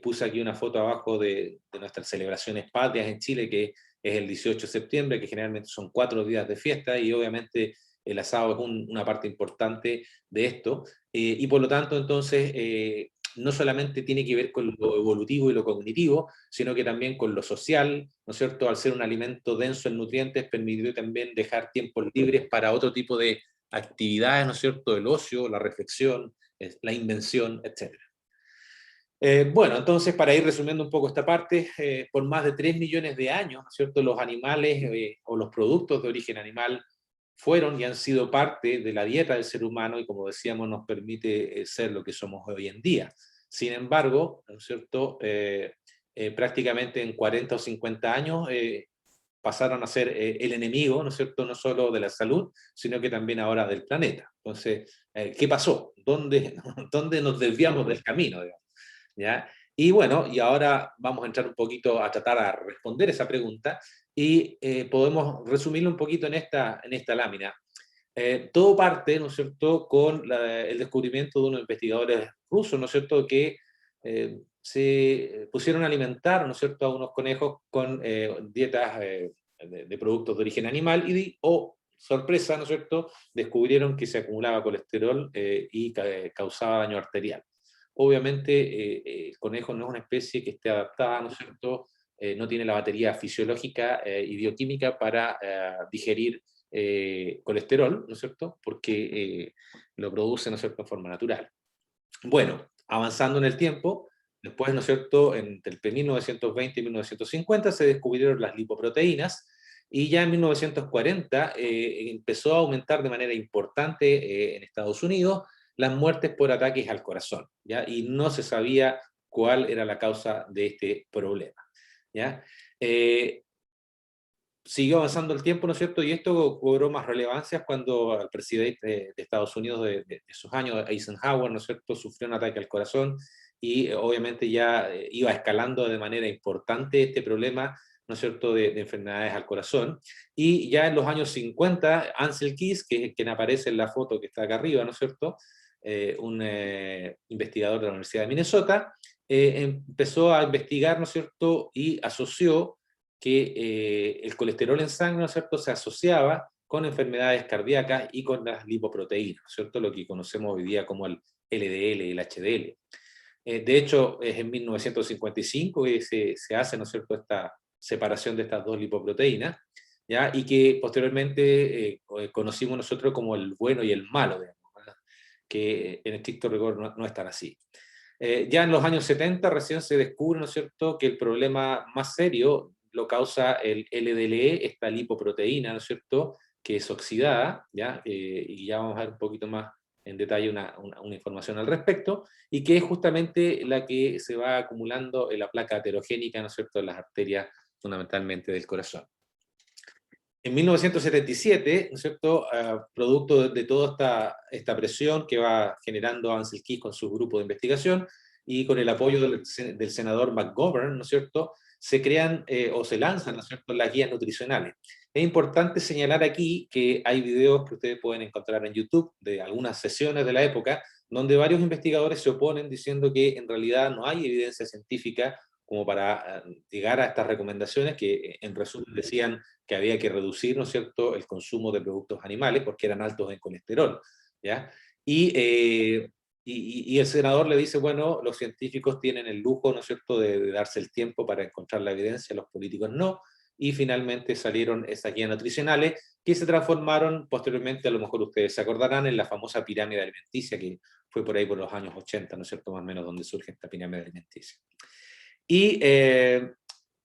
Puse aquí una foto abajo de nuestras celebraciones patrias en Chile, que es el 18 de septiembre, que generalmente son 4 días de fiesta, y obviamente el asado es una parte importante de esto. Y por lo tanto, entonces, no solamente tiene que ver con lo evolutivo y lo cognitivo, sino que también con lo social, ¿no es cierto? Al ser un alimento denso en nutrientes, permitió también dejar tiempos libres para otro tipo de actividades, ¿no es cierto? El ocio, la reflexión, la invención, etc. Bueno, entonces, para ir resumiendo un poco esta parte, por más de 3 millones de años, ¿no es cierto?, los animales o los productos de origen animal fueron y han sido parte de la dieta del ser humano, y como decíamos, nos permite ser lo que somos hoy en día. Sin embargo, ¿no es cierto?, prácticamente en 40 o 50 años pasaron a ser el enemigo, ¿no es cierto?, no solo de la salud, sino que también ahora del planeta. Entonces, ¿qué pasó? ¿Dónde nos desviamos del camino, digamos? ¿Ya? Y bueno, y ahora vamos a entrar un poquito a tratar a responder esa pregunta, y podemos resumirlo un poquito en esta lámina. Todo parte, ¿no es cierto?, con el descubrimiento de unos investigadores rusos, ¿no es cierto?, que se pusieron a alimentar, ¿no es cierto?, a unos conejos con dietas de productos de origen animal, sorpresa, ¿no es cierto?, descubrieron que se acumulaba colesterol y causaba daño arterial. Obviamente, el conejo no es una especie que esté adaptada, ¿no es cierto?, no tiene la batería fisiológica y bioquímica para digerir colesterol, ¿no es cierto?, porque lo produce, ¿no es cierto?, en forma natural. Bueno, avanzando en el tiempo, después, ¿no es cierto?, entre el 1920 y 1950 se descubrieron las lipoproteínas, y ya en 1940 empezó a aumentar de manera importante en Estados Unidos las muertes por ataques al corazón, ¿ya? Y no se sabía cuál era la causa de este problema, ¿ya? Siguió avanzando el tiempo, ¿no es cierto? Y esto cobró más relevancia cuando el presidente de Estados Unidos de esos años, Eisenhower, ¿no es cierto?, sufrió un ataque al corazón y obviamente ya iba escalando de manera importante este problema, ¿no es cierto?, de enfermedades al corazón. Y ya en los años 50, Ansel Keys, que es quien aparece en la foto que está acá arriba, ¿no es cierto?, un investigador de la Universidad de Minnesota, empezó a investigar, ¿no es cierto?, y asoció que el colesterol en sangre, ¿no es cierto?, se asociaba con enfermedades cardíacas y con las lipoproteínas, ¿no es cierto?, lo que conocemos hoy día como el LDL y el HDL. De hecho, es en 1955 que se hace, ¿no es cierto?, esta separación de estas dos lipoproteínas, ¿ya? Y que posteriormente conocimos nosotros como el bueno y el malo, digamos, ¿verdad?, que en estricto rigor no es tan así. Ya en los años 70 recién se descubre, ¿no es cierto?, que el problema más serio lo causa el LDLE, esta lipoproteína, ¿no es cierto?, que es oxidada, ¿ya? Y ya vamos a ver un poquito más en detalle una información al respecto, y que es justamente la que se va acumulando en la placa aterogénica, ¿no es cierto?, en las arterias fundamentalmente del corazón. En 1977, ¿no es cierto?, producto de toda esta presión que va generando Ansel Keys con su grupo de investigación y con el apoyo del senador McGovern, ¿no es cierto?, se crean o se lanzan, ¿no es cierto?, las guías nutricionales. Es importante señalar aquí que hay videos que ustedes pueden encontrar en YouTube de algunas sesiones de la época, donde varios investigadores se oponen diciendo que en realidad no hay evidencia científica como para llegar a estas recomendaciones que en resumen decían que había que reducir, ¿no es cierto?, el consumo de productos animales porque eran altos en colesterol, ¿ya? Y el senador le dice, bueno, los científicos tienen el lujo, ¿no es cierto?, de darse el tiempo para encontrar la evidencia, los políticos no, y finalmente salieron esas guías nutricionales que se transformaron posteriormente, a lo mejor ustedes se acordarán, en la famosa pirámide alimenticia que fue por ahí por los años 80, ¿no es cierto?, más o menos donde surge esta pirámide alimenticia. Y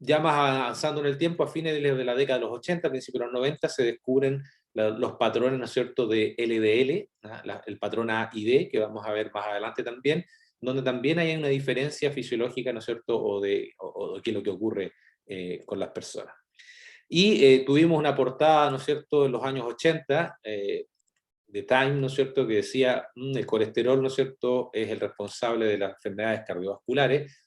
ya más avanzando en el tiempo, a fines de la década de los 80, principios de los 90, se descubren los patrones, ¿no es cierto?, de LDL, ¿no?, el patrón A y D, que vamos a ver más adelante también, donde también hay una diferencia fisiológica, ¿no es cierto?, o de qué es lo que ocurre con las personas. Y tuvimos una portada, ¿no es cierto?, en los años 80, de Time, ¿no es cierto?, que decía, el colesterol, ¿no es cierto?, es el responsable de las enfermedades cardiovasculares,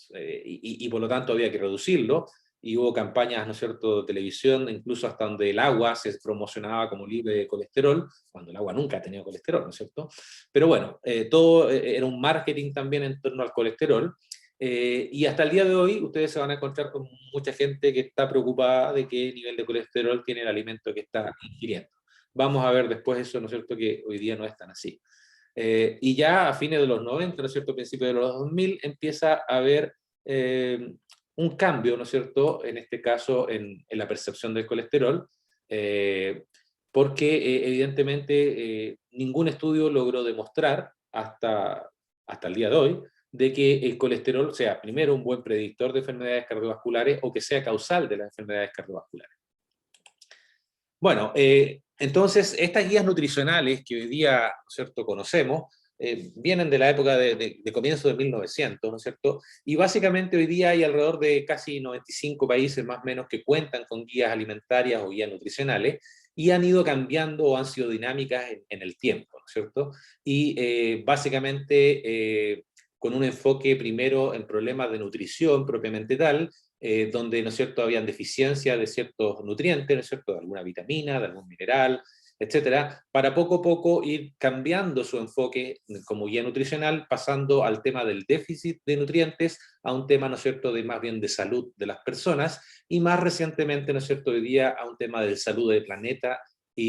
y por lo tanto había que reducirlo, y hubo campañas, ¿no es cierto?, de televisión, incluso hasta donde el agua se promocionaba como libre de colesterol, cuando el agua nunca ha tenido colesterol, ¿no es cierto? Pero bueno, todo era un marketing también en torno al colesterol, y hasta el día de hoy ustedes se van a encontrar con mucha gente que está preocupada de qué nivel de colesterol tiene el alimento que está ingiriendo. Vamos a ver después eso, ¿no es cierto?, que hoy día no es tan así. Y ya a fines de los 90, ¿no es cierto?, principios de los 2000, empieza a haber un cambio, ¿no es cierto?, en este caso en la percepción del colesterol, porque evidentemente ningún estudio logró demostrar hasta el día de hoy de que el colesterol sea primero un buen predictor de enfermedades cardiovasculares o que sea causal de las enfermedades cardiovasculares. Bueno, entonces estas guías nutricionales que hoy día, ¿no es cierto?, conocemos, vienen de la época de comienzo de 1900, ¿no es cierto? Y básicamente hoy día hay alrededor de casi 95 países más o menos que cuentan con guías alimentarias o guías nutricionales y han ido cambiando o han sido dinámicas en el tiempo, ¿no es cierto? Y básicamente con un enfoque primero en problemas de nutrición propiamente tal, donde, ¿no es cierto?, habían deficiencia de ciertos nutrientes, ¿no es cierto?, de alguna vitamina, de algún mineral, etcétera, para poco a poco ir cambiando su enfoque como guía nutricional, pasando al tema del déficit de nutrientes, a un tema, ¿no es cierto?, de más bien de salud de las personas, y más recientemente, ¿no es cierto?, hoy día a un tema de salud del planeta ¿no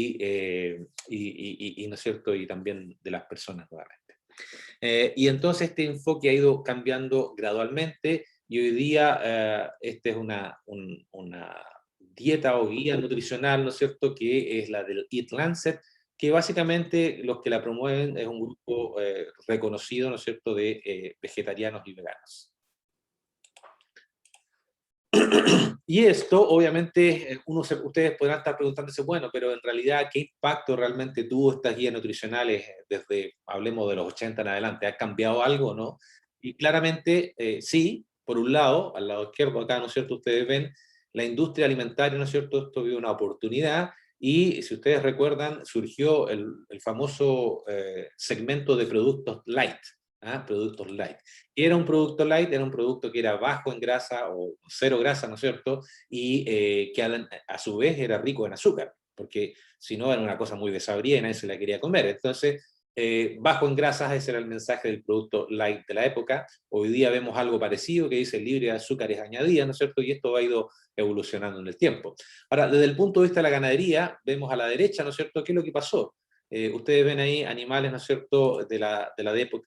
es cierto?, y también de las personas nuevamente. Y entonces este enfoque ha ido cambiando gradualmente, y hoy día esta es una dieta o guía nutricional, ¿no es cierto?, que es la del Eat Lancet, que básicamente los que la promueven es un grupo reconocido, ¿no es cierto?, de vegetarianos y veganos. Y esto, obviamente, ustedes podrán estar preguntándose, bueno, pero en realidad, ¿qué impacto realmente tuvo estas guías nutricionales desde, hablemos de los 80 en adelante? ¿Ha cambiado algo, no? Y claramente sí, por un lado, al lado izquierdo acá, ¿no es cierto?, ustedes ven la industria alimentaria, ¿no es cierto?, esto vio una oportunidad, y si ustedes recuerdan, surgió el famoso segmento de productos light, ¿ah? Productos light. Y era un producto light, era un producto que era bajo en grasa o cero grasa, ¿no es cierto? Y que a su vez era rico en azúcar, porque si no era una cosa muy desabrida y nadie se la quería comer. Entonces, bajo en grasas, ese era el mensaje del producto light de la época. Hoy día vemos algo parecido que dice libre de azúcares añadidas, ¿no es cierto? Y esto ha ido evolucionando en el tiempo. Ahora, desde el punto de vista de la ganadería, vemos a la derecha, ¿no es cierto?, qué es lo que pasó. Ustedes ven ahí animales, ¿no es cierto?, de la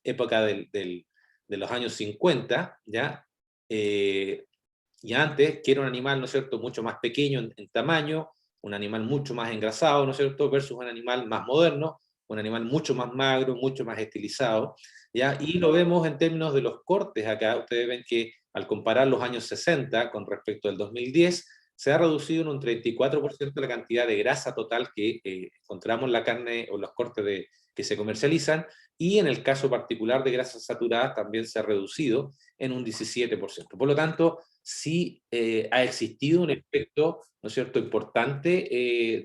época de los años 50, ¿ya? Y antes, que era un animal, ¿no es cierto?, mucho más pequeño en tamaño, un animal mucho más engrasado, ¿no es cierto?, versus un animal más moderno, un animal mucho más magro, mucho más estilizado, ¿ya? Y lo vemos en términos de los cortes acá. Ustedes ven que al comparar los años 60 con respecto al 2010, se ha reducido en un 34% la cantidad de grasa total que encontramos en la carne o los cortes que se comercializan, y en el caso particular de grasas saturadas también se ha reducido en un 17%. Por lo tanto, sí ha existido un efecto, ¿no es cierto?, importante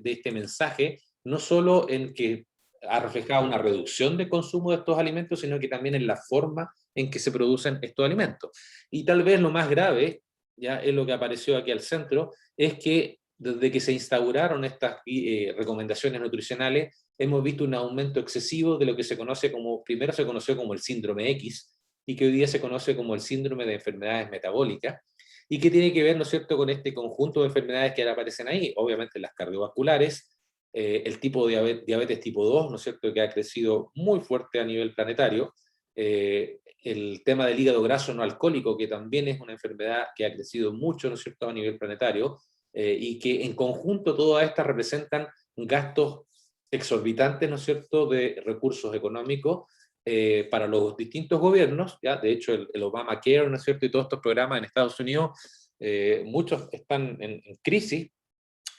de este mensaje, no solo en que ha reflejado una reducción de consumo de estos alimentos, sino que también en la forma en que se producen estos alimentos. Y tal vez lo más grave, ya es lo que apareció aquí al centro, es que desde que se instauraron estas recomendaciones nutricionales, hemos visto un aumento excesivo de lo que se conoce como, primero se conoció como el síndrome X, y que hoy día se conoce como el síndrome de enfermedades metabólicas, y que tiene que ver, ¿no es cierto?, con este conjunto de enfermedades que ahora aparecen ahí, obviamente las cardiovasculares, el tipo de diabetes tipo 2, ¿no es cierto?, que ha crecido muy fuerte a nivel planetario, el tema del hígado graso no alcohólico, que también es una enfermedad que ha crecido mucho, ¿no es cierto?, a nivel planetario, y que en conjunto todas estas representan gastos exorbitantes, ¿no es cierto?, de recursos económicos para los distintos gobiernos. ¿Ya? De hecho, el Obamacare, ¿no es cierto?, y todos estos programas en Estados Unidos, muchos están en crisis,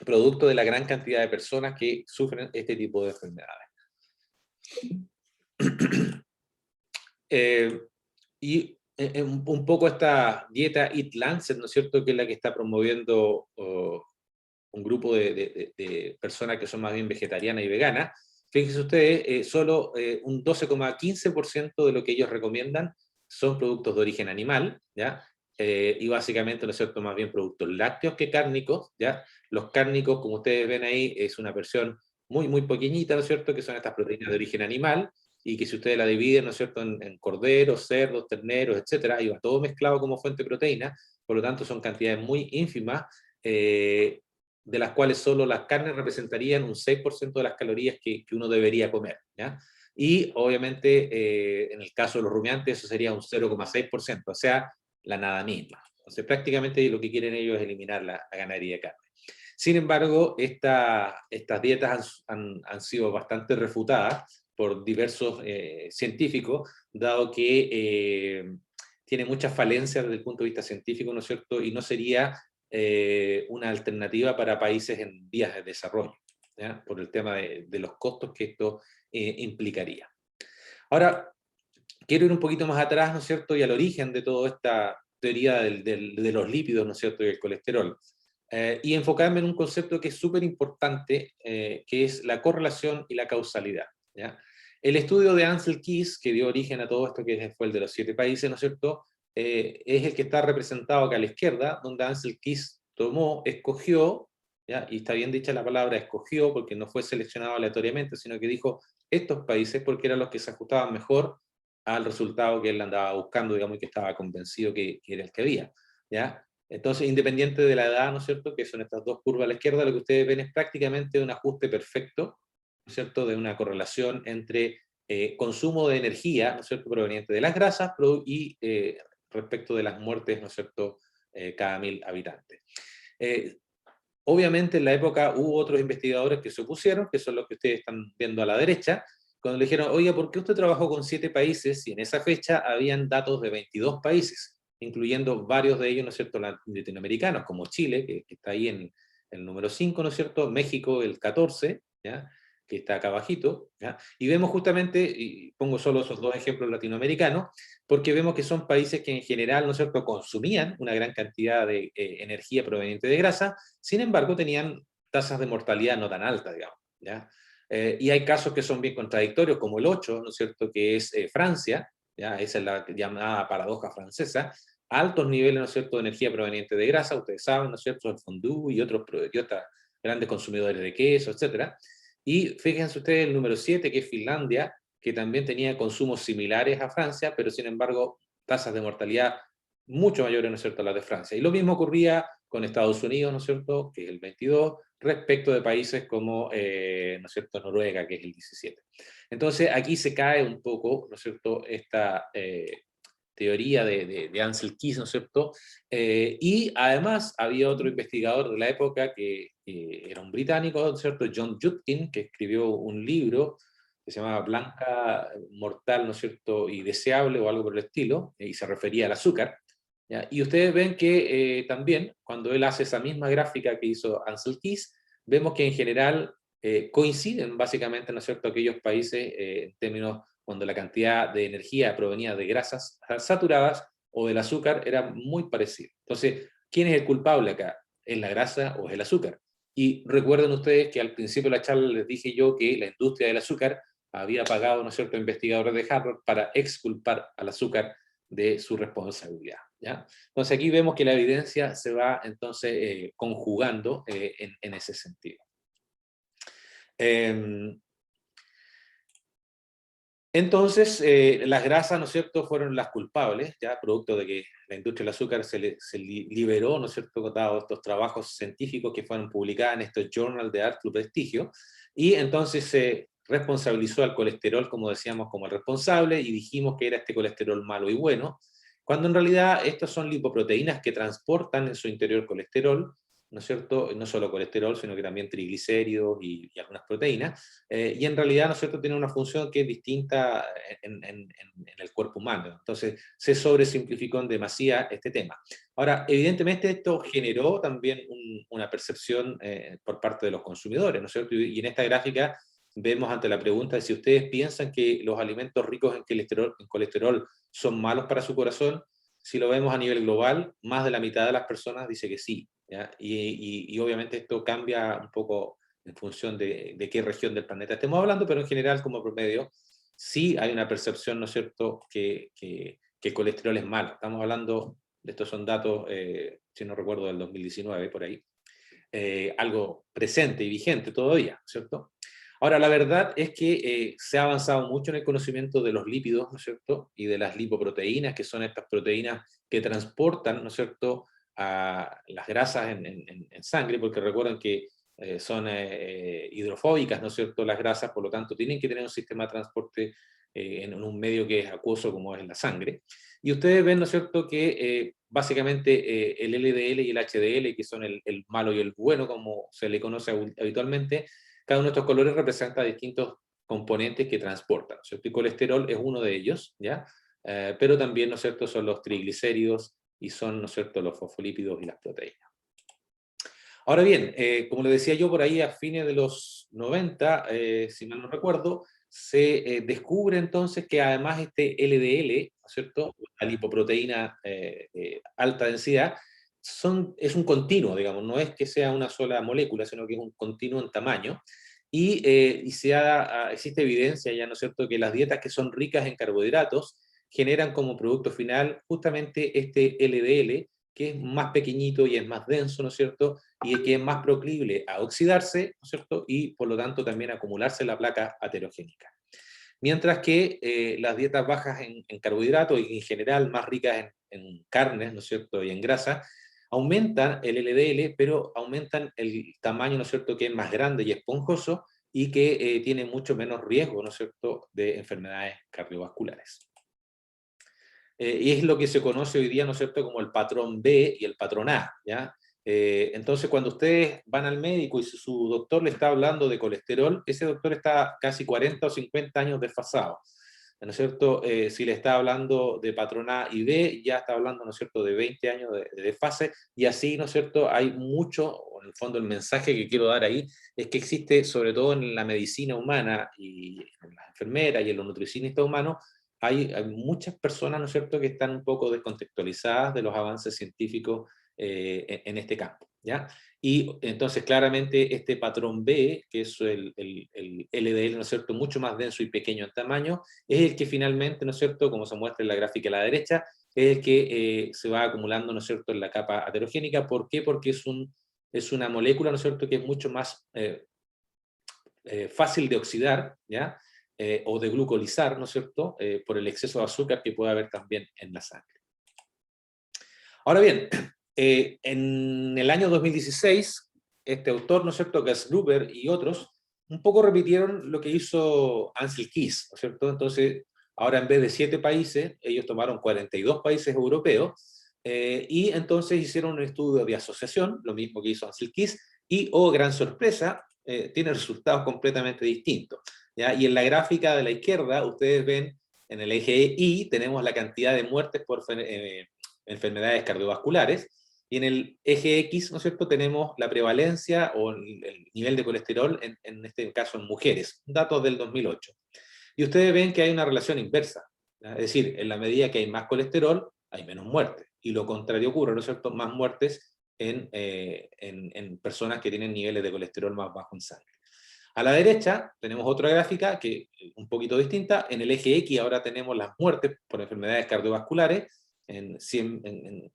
producto de la gran cantidad de personas que sufren este tipo de enfermedades. Un poco esta dieta Eat Lancet, ¿no es cierto?, que es la que está promoviendo un grupo de personas que son más bien vegetarianas y veganas. Fíjense ustedes, solo un 12,15% de lo que ellos recomiendan son productos de origen animal, ¿ya? Y básicamente, ¿no es cierto?, más bien productos lácteos que cárnicos, ¿ya? Los cárnicos, como ustedes ven ahí, es una versión muy, muy pequeñita, ¿no es cierto?, que son estas proteínas de origen animal, y que si ustedes la dividen, ¿no es cierto?, en corderos, cerdos, terneros, etcétera, ahí va todo mezclado como fuente de proteína, por lo tanto son cantidades muy ínfimas, de las cuales solo las carnes representarían un 6% de las calorías que uno debería comer, ¿ya? Y obviamente en el caso de los rumiantes eso sería un 0,6%, o sea, la nada misma. Entonces prácticamente lo que quieren ellos es eliminar la ganadería de carne. Sin embargo, estas dietas han sido bastante refutadas por diversos científicos, dado que tiene muchas falencias desde el punto de vista científico, ¿no es cierto?, y no sería una alternativa para países en vías de desarrollo, ¿ya?, por el tema de los costos que esto implicaría. Ahora, quiero ir un poquito más atrás, ¿no es cierto?, y al origen de toda esta teoría de los lípidos, ¿no es cierto?, y el colesterol, y enfocarme en un concepto que es súper importante, que es la correlación y la causalidad, ¿ya? El estudio de Ansel Keys, que dio origen a todo esto, que fue el de los 7 países, ¿no es cierto?, es el que está representado acá a la izquierda, donde Ansel Keys escogió, ¿ya?, y está bien dicha la palabra escogió, porque no fue seleccionado aleatoriamente, sino que dijo estos países porque eran los que se ajustaban mejor al resultado que él andaba buscando, digamos, y que estaba convencido que era el que había, ¿ya? Entonces, independiente de la edad, ¿no es cierto?, que son estas dos curvas a la izquierda, lo que ustedes ven es prácticamente un ajuste perfecto, ¿no es cierto?, de una correlación entre consumo de energía, ¿no es cierto?, proveniente de las grasas y respecto de las muertes, ¿no es cierto?, cada 1000 habitantes. Obviamente en la época hubo otros investigadores que se opusieron, que son los que ustedes están viendo a la derecha, cuando le dijeron, oiga, ¿por qué usted trabajó con 7 países y en esa fecha habían datos de 22 países, incluyendo varios de ellos, ¿no es cierto?, latinoamericanos, como Chile, que está ahí en el número 5, ¿no es cierto?, México el 14, ¿ya?, que está acá abajito, ¿ya? Y vemos justamente, y pongo solo esos dos ejemplos latinoamericanos, porque vemos que son países que en general, ¿no es cierto?, consumían una gran cantidad de energía proveniente de grasa, sin embargo tenían tasas de mortalidad no tan altas, digamos, ¿ya? Y hay casos que son bien contradictorios, como el 8, ¿no es cierto?, que es Francia, ¿ya? Esa es la llamada paradoja francesa, altos niveles, ¿no es cierto?, de energía proveniente de grasa, ustedes saben, ¿no es cierto?, el fondue y otros grandes consumidores de queso, etcétera. Y fíjense ustedes el número 7, que es Finlandia, que también tenía consumos similares a Francia, pero sin embargo tasas de mortalidad mucho mayores, ¿no es cierto?, a las de Francia. Y lo mismo ocurría con Estados Unidos, ¿no es cierto?, que es el 22, respecto de países como, ¿no es cierto?, Noruega, que es el 17. Entonces aquí se cae un poco, ¿no es cierto?, esta teoría de Ansel Keys, ¿no es cierto? Y además había otro investigador de la época que era un británico, ¿no es cierto?, John Judkin, que escribió un libro que se llamaba Blanca, Mortal, ¿no es cierto?, y Deseable o algo por el estilo, y se refería al azúcar. ¿Ya? Y ustedes ven que también, cuando él hace esa misma gráfica que hizo Ansel Keys, vemos que en general coinciden básicamente, ¿no es cierto?, aquellos países en términos cuando la cantidad de energía provenía de grasas saturadas o del azúcar era muy parecida. Entonces, ¿quién es el culpable acá? ¿Es la grasa o es el azúcar? Y recuerden ustedes que al principio de la charla les dije yo que la industria del azúcar había pagado, ¿no es cierto?, investigadores de Harvard para exculpar al azúcar de su responsabilidad, ¿ya? Entonces aquí vemos que la evidencia se va entonces conjugando en ese sentido. Entonces, las grasas, ¿no es cierto?, fueron las culpables, ya producto de que la industria del azúcar se liberó, ¿no es cierto?, dado estos trabajos científicos que fueron publicados en estos journals de alto prestigio, y entonces se responsabilizó al colesterol, como decíamos, como el responsable, y dijimos que era este colesterol malo y bueno, cuando en realidad estas son lipoproteínas que transportan en su interior colesterol, ¿no es cierto?, no solo colesterol, sino que también triglicéridos y algunas proteínas, y en realidad, ¿no es cierto?, tiene una función que es distinta en el cuerpo humano. Entonces, se sobresimplificó en demasía este tema. Ahora, evidentemente esto generó también una percepción por parte de los consumidores, ¿no es cierto? Y en esta gráfica vemos ante la pregunta de si ustedes piensan que los alimentos ricos en colesterol son malos para su corazón. Si lo vemos a nivel global, más de la mitad de las personas dice que sí, ¿ya? Y obviamente esto cambia un poco en función de qué región del planeta estemos hablando, pero en general, como promedio, sí hay una percepción, ¿no es cierto?, que el colesterol es malo. Estamos hablando, estos son datos, si no recuerdo, del 2019, por ahí, algo presente y vigente todavía, ¿cierto? Ahora, la verdad es que se ha avanzado mucho en el conocimiento de los lípidos, ¿no es cierto?, y de las lipoproteínas, que son estas proteínas que transportan, ¿no es cierto?, a las grasas en sangre, porque recuerden que son hidrofóbicas, ¿no es cierto?, las grasas, por lo tanto tienen que tener un sistema de transporte en un medio que es acuoso como es la sangre. Y ustedes ven, ¿no es cierto?, que básicamente el LDL y el HDL, que son el malo y el bueno, como se le conoce habitualmente, cada uno de estos colores representa distintos componentes que transportan, ¿no es cierto? Y colesterol es uno de ellos, ¿ya? Pero también, ¿no es cierto?, son los triglicéridos y son, ¿no es cierto?, los fosfolípidos y las proteínas. Ahora bien, como le decía yo, por ahí a fines de los 90, si mal no recuerdo, se descubre entonces que además este LDL, ¿no es cierto?, la lipoproteína alta densidad, es un continuo, digamos, no es que sea una sola molécula, sino que es un continuo en tamaño, y existe evidencia ya, ¿no es cierto?, que las dietas que son ricas en carbohidratos generan como producto final justamente este LDL, que es más pequeñito y es más denso, ¿no es cierto?, y que es más proclive a oxidarse, ¿no es cierto?, y por lo tanto también a acumularse la placa aterogénica. Mientras que las dietas bajas en carbohidratos y en general más ricas en carnes, ¿no es cierto?, y en grasa, aumentan el LDL, pero aumentan el tamaño, ¿no es cierto?, que es más grande y esponjoso y que tiene mucho menos riesgo, ¿no es cierto?, de enfermedades cardiovasculares. Y es lo que se conoce hoy día, ¿no es cierto?, como el patrón B y el patrón A, ¿ya? Entonces, cuando ustedes van al médico y su doctor le está hablando de colesterol, ese doctor está casi 40 o 50 años desfasado. ¿no es cierto? Si le está hablando de patrón A y B, ya está hablando, ¿no es cierto?, de 20 años de fase, y así, ¿no es cierto?, hay mucho, en el fondo el mensaje que quiero dar ahí, es que existe, sobre todo en la medicina humana, y en las enfermeras, y en los nutricionistas humanos, hay muchas personas, ¿no es cierto?, que están un poco descontextualizadas de los avances científicos en este campo, ¿ya? Y entonces claramente este patrón B, que es el LDL, ¿no es cierto?, mucho más denso y pequeño en tamaño, es el que finalmente, ¿no es cierto?, como se muestra en la gráfica a la derecha, es el que se va acumulando, ¿no es cierto?, en la capa aterogénica. ¿Por qué? Porque es una molécula, ¿no es cierto?, que es mucho más fácil de oxidar, ¿ya? O de glucolizar, ¿no es cierto?, por el exceso de azúcar que puede haber también en la sangre. Ahora bien, en el año 2016, este autor, ¿no es cierto?, Gruber y otros, un poco repitieron lo que hizo Ansel Keys, ¿no es cierto? Entonces, ahora en vez de 7 países, ellos tomaron 42 países europeos, y entonces hicieron un estudio de asociación, lo mismo que hizo Ansel Keys, y, oh, gran sorpresa, tiene resultados completamente distintos, ¿ya? Y en la gráfica de la izquierda, ustedes ven, en el eje Y, tenemos la cantidad de muertes por enfermedades cardiovasculares, y en el eje X, ¿no es cierto?, tenemos la prevalencia o el nivel de colesterol, en este caso en mujeres, datos del 2008. Y ustedes ven que hay una relación inversa, ¿ya? Es decir, en la medida que hay más colesterol, hay menos muertes, y lo contrario ocurre, ¿no es cierto?, más muertes en personas que tienen niveles de colesterol más bajos en sangre. A la derecha tenemos otra gráfica que un poquito distinta. En el eje X ahora tenemos las muertes por enfermedades cardiovasculares en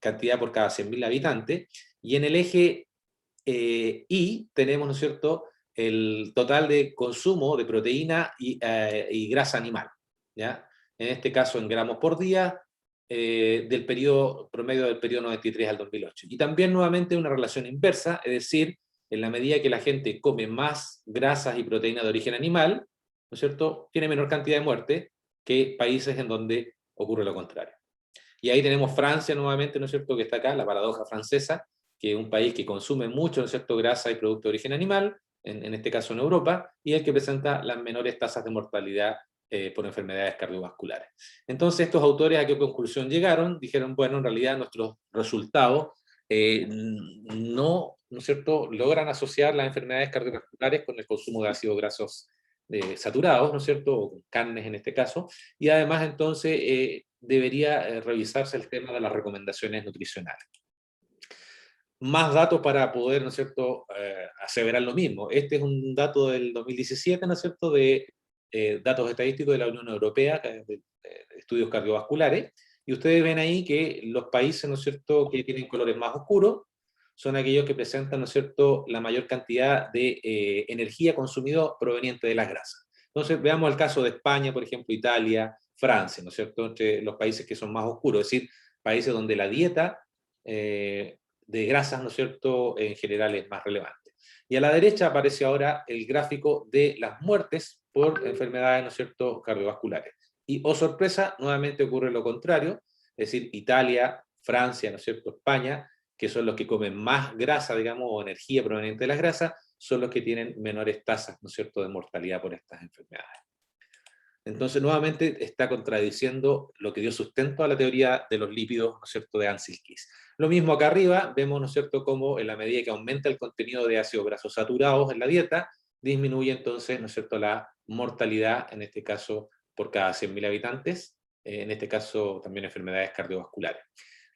cantidad por cada 100.000 habitantes, y en el eje Y tenemos, ¿no es cierto?, el total de consumo de proteína y grasa animal, ¿ya? En este caso en gramos por día, del periodo promedio del periodo 93 al 2008. Y también nuevamente una relación inversa, es decir, en la medida que la gente come más grasas y proteínas de origen animal, ¿no es cierto?, tiene menor cantidad de muerte que países en donde ocurre lo contrario. Y ahí tenemos Francia nuevamente, ¿no es cierto?, que está acá, la paradoja francesa, que es un país que consume mucho, ¿no es cierto?, grasa y producto de origen animal, en este caso en Europa, y el que presenta las menores tasas de mortalidad por enfermedades cardiovasculares. Entonces estos autores a qué conclusión llegaron, dijeron, bueno, en realidad nuestros resultados ¿no es cierto?, logran asociar las enfermedades cardiovasculares con el consumo de ácidos grasos saturados, ¿no es cierto?, o con carnes en este caso, y además entonces debería revisarse el tema de las recomendaciones nutricionales. Más datos para poder, ¿no es cierto?, aseverar lo mismo. Este es un dato del 2017, ¿no es cierto?, de datos estadísticos de la Unión Europea, de estudios cardiovasculares, y ustedes ven ahí que los países, ¿no es cierto?, que tienen colores más oscuros, son aquellos que presentan, ¿no es cierto?, la mayor cantidad de energía consumida proveniente de las grasas. Entonces, veamos el caso de España, por ejemplo, Italia, Francia, ¿no es cierto?, entre los países que son más oscuros, es decir, países donde la dieta de grasas, ¿no es cierto?, en general es más relevante. Y a la derecha aparece ahora el gráfico de las muertes por enfermedades, ¿no es cierto?, cardiovasculares. Y, oh sorpresa, nuevamente ocurre lo contrario, es decir, Italia, Francia, ¿no es cierto?, España, que son los que comen más grasa, digamos, o energía proveniente de las grasas, son los que tienen menores tasas, ¿no es cierto?, de mortalidad por estas enfermedades. Entonces, nuevamente está contradiciendo lo que dio sustento a la teoría de los lípidos, ¿no es cierto?, de Ansel Keys. Lo mismo acá arriba, vemos, ¿no es cierto?, cómo en la medida que aumenta el contenido de ácidos grasos saturados en la dieta, disminuye entonces, ¿no es cierto?, la mortalidad, en este caso, por cada 100.000 habitantes, en este caso también enfermedades cardiovasculares.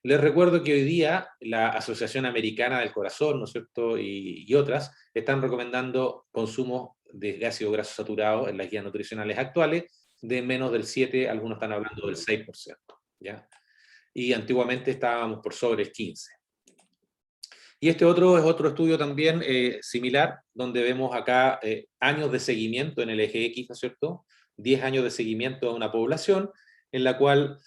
Les recuerdo que hoy día la Asociación Americana del Corazón, ¿no es cierto?, y otras, están recomendando consumo de ácido graso saturado en las guías nutricionales actuales de menos del 7, algunos están hablando del 6%, ¿ya? Y antiguamente estábamos por sobre el 15. Y este otro es otro estudio también similar, donde vemos acá años de seguimiento en el eje X, ¿no es cierto?, 10 años de seguimiento a una población, en la cual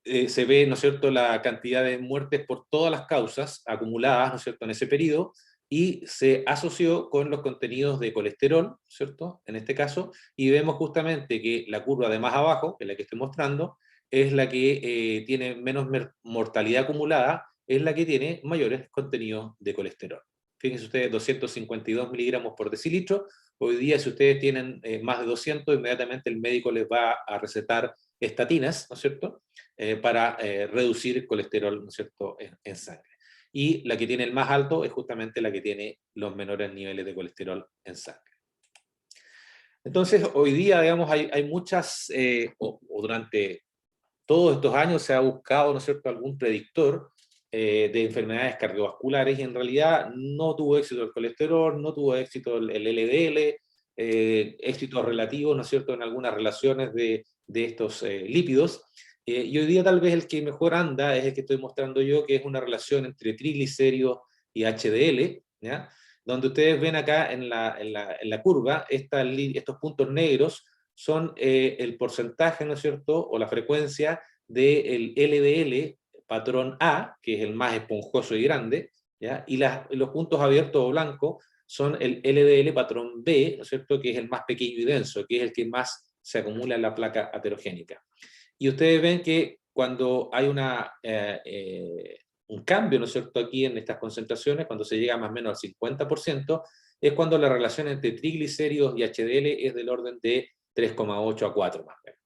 se ve, ¿no es cierto?, la cantidad de muertes por todas las causas acumuladas, ¿no es cierto?, en ese periodo, y se asoció con los contenidos de colesterol, ¿cierto?, en este caso, y vemos justamente que la curva de más abajo, que es la que estoy mostrando, es la que tiene menos mortalidad acumulada, es la que tiene mayores contenidos de colesterol. Fíjense ustedes, 252 miligramos por decilitro, Hoy día, si ustedes tienen más de 200, inmediatamente el médico les va a recetar estatinas, ¿no es cierto?, para reducir el colesterol, ¿no es cierto?, en sangre. Y la que tiene el más alto es justamente la que tiene los menores niveles de colesterol en sangre. Entonces, hoy día, digamos, hay muchas, o durante todos estos años se ha buscado, ¿no es cierto?, algún predictor de enfermedades cardiovasculares, y en realidad no tuvo éxito el colesterol, no tuvo éxito el LDL, éxitos relativos, ¿no es cierto?, en algunas relaciones de estos lípidos. Y hoy día tal vez el que mejor anda es el que estoy mostrando yo, que es una relación entre triglicéridos y HDL, ¿ya?, donde ustedes ven acá en la curva, estos puntos negros son el porcentaje, ¿no es cierto?, o la frecuencia del LDL patrón A, que es el más esponjoso y grande, ¿ya? Y los puntos abiertos o blancos son el LDL patrón B, ¿no es cierto?, que es el más pequeño y denso, que es el que más se acumula en la placa aterogénica. Y ustedes ven que cuando hay un cambio, ¿no es cierto?, aquí en estas concentraciones, cuando se llega más o menos al 50%, es cuando la relación entre triglicéridos y HDL es del orden de 3,8 a 4 más o menos.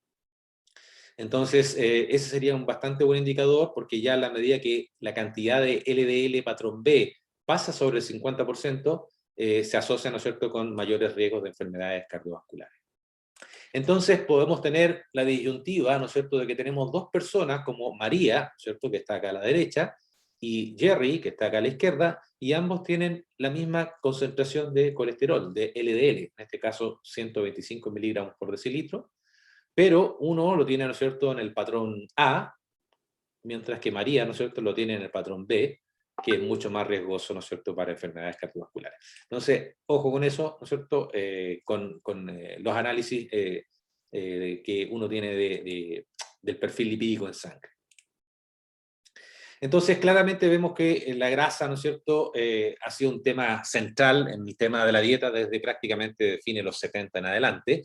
Entonces, ese sería un bastante buen indicador, porque ya a la medida que la cantidad de LDL patrón B pasa sobre el 50%, se asocia, ¿no es cierto?, con mayores riesgos de enfermedades cardiovasculares. Entonces podemos tener la disyuntiva, ¿no es cierto?, de que tenemos dos personas como María, ¿cierto?, que está acá a la derecha, y Jerry, que está acá a la izquierda, y ambos tienen la misma concentración de colesterol, de LDL, en este caso 125 miligramos por decilitro, pero uno lo tiene, ¿no es cierto?, en el patrón A, mientras que María, ¿no es cierto?, lo tiene en el patrón B, que es mucho más riesgoso, ¿no es cierto?, para enfermedades cardiovasculares. Entonces, ojo con eso, ¿no es cierto?, con los análisis que uno tiene del perfil lipídico en sangre. Entonces, claramente vemos que la grasa, ¿no es cierto?, ha sido un tema central en el tema de la dieta desde prácticamente de fines de los 70 en adelante.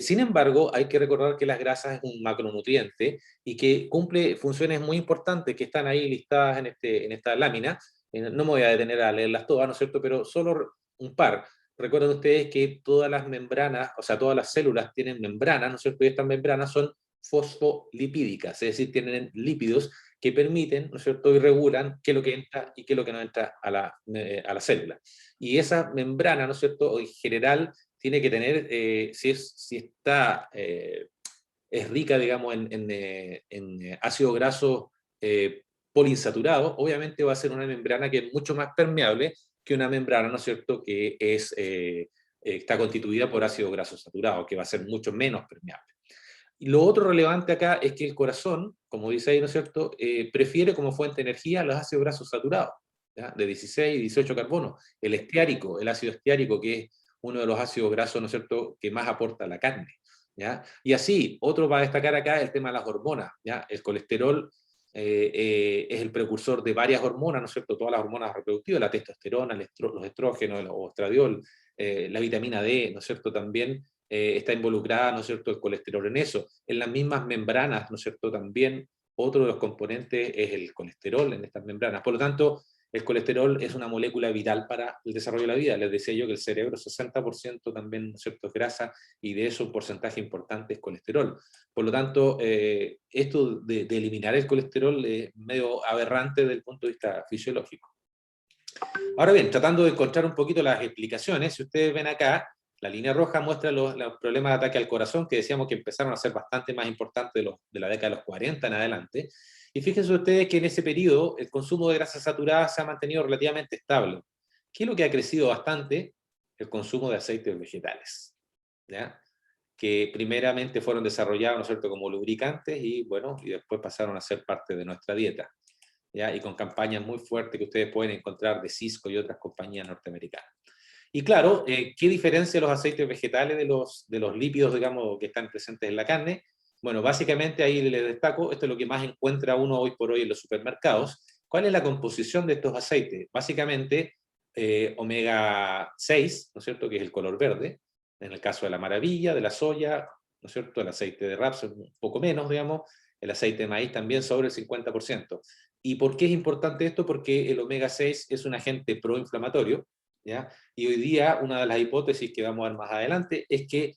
Sin embargo, hay que recordar que las grasas es un macronutriente y que cumple funciones muy importantes que están ahí listadas en esta lámina. No me voy a detener a leerlas todas, ¿no es cierto?, pero solo un par. Recuerden ustedes que todas las membranas, o sea, todas las células tienen membranas, ¿no es cierto?, y estas membranas son fosfolipídicas, es decir, tienen lípidos que permiten, ¿no es cierto?, y regulan qué es lo que entra y qué es lo que no entra a la célula. Y esa membrana, ¿no es cierto?, en general tiene que tener, si está, es rica, digamos, en ácido graso poliinsaturado, obviamente va a ser una membrana que es mucho más permeable que una membrana, ¿no es cierto?, que está constituida por ácido graso saturado, que va a ser mucho menos permeable. Y lo otro relevante acá es que el corazón, como dice ahí, ¿no es cierto?, prefiere como fuente de energía los ácidos grasos saturados, ¿ya?, de 16 y 18 carbono. El estiárico, el ácido estiárico, que es uno de los ácidos grasos, ¿no es cierto?, que más aporta la carne, ¿ya? Y así, otro va a destacar acá el tema de las hormonas, ¿ya? El colesterol es el precursor de varias hormonas, ¿no es cierto?, todas las hormonas reproductivas, la testosterona, los estrógenos, o estradiol, la vitamina D, ¿no es cierto?, también está involucrada, ¿no es cierto?, el colesterol en eso. En las mismas membranas, ¿no es cierto?, también otro de los componentes es el colesterol en estas membranas. Por lo tanto, el colesterol es una molécula vital para el desarrollo de la vida. Les decía yo que el cerebro, 60% también, ¿no es cierto?, es grasa, y de eso un porcentaje importante es colesterol. Por lo tanto, esto de eliminar el colesterol es medio aberrante desde el punto de vista fisiológico. Ahora bien, tratando de encontrar un poquito las explicaciones, si ustedes ven acá, la línea roja muestra los problemas de ataque al corazón, que decíamos que empezaron a ser bastante más importantes de la década de los 40 en adelante. Y fíjense ustedes que en ese periodo el consumo de grasas saturadas se ha mantenido relativamente estable. ¿Qué es lo que ha crecido bastante? El consumo de aceites vegetales, ¿ya?, que primeramente fueron desarrollados, ¿no es cierto?, como lubricantes, y bueno, y después pasaron a ser parte de nuestra dieta, ¿ya?, y con campañas muy fuertes que ustedes pueden encontrar de Cisco y otras compañías norteamericanas. Y claro, ¿qué diferencia los aceites vegetales de los lípidos, digamos, que están presentes en la carne? Bueno, básicamente ahí les destaco, esto es lo que más encuentra uno hoy por hoy en los supermercados. ¿Cuál es la composición de estos aceites? Básicamente, omega 6, ¿no es cierto?, que es el color verde, en el caso de la maravilla, de la soya, ¿no es cierto?, el aceite de rapeseed un poco menos, digamos, el aceite de maíz también sobre el 50%. ¿Y por qué es importante esto? Porque el omega 6 es un agente proinflamatorio, ¿ya? Y hoy día una de las hipótesis que vamos a ver más adelante es que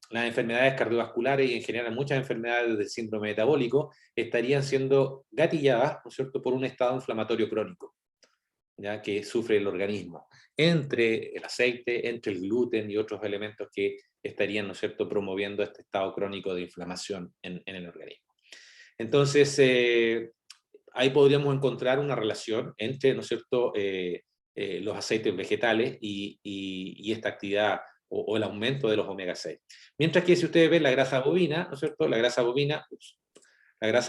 las enfermedades cardiovasculares y en general muchas enfermedades del síndrome metabólico estarían siendo gatilladas, ¿no es cierto?, por un estado inflamatorio crónico, ¿ya?, que sufre el organismo, entre el aceite, entre el gluten y otros elementos que estarían, ¿no es cierto?, promoviendo este estado crónico de inflamación en el organismo. Entonces, ahí podríamos encontrar una relación entre, ¿no es cierto?, los aceites vegetales y esta actividad o el aumento de los omega 6. Mientras que si ustedes ven la grasa bovina, ¿no es cierto?, la grasa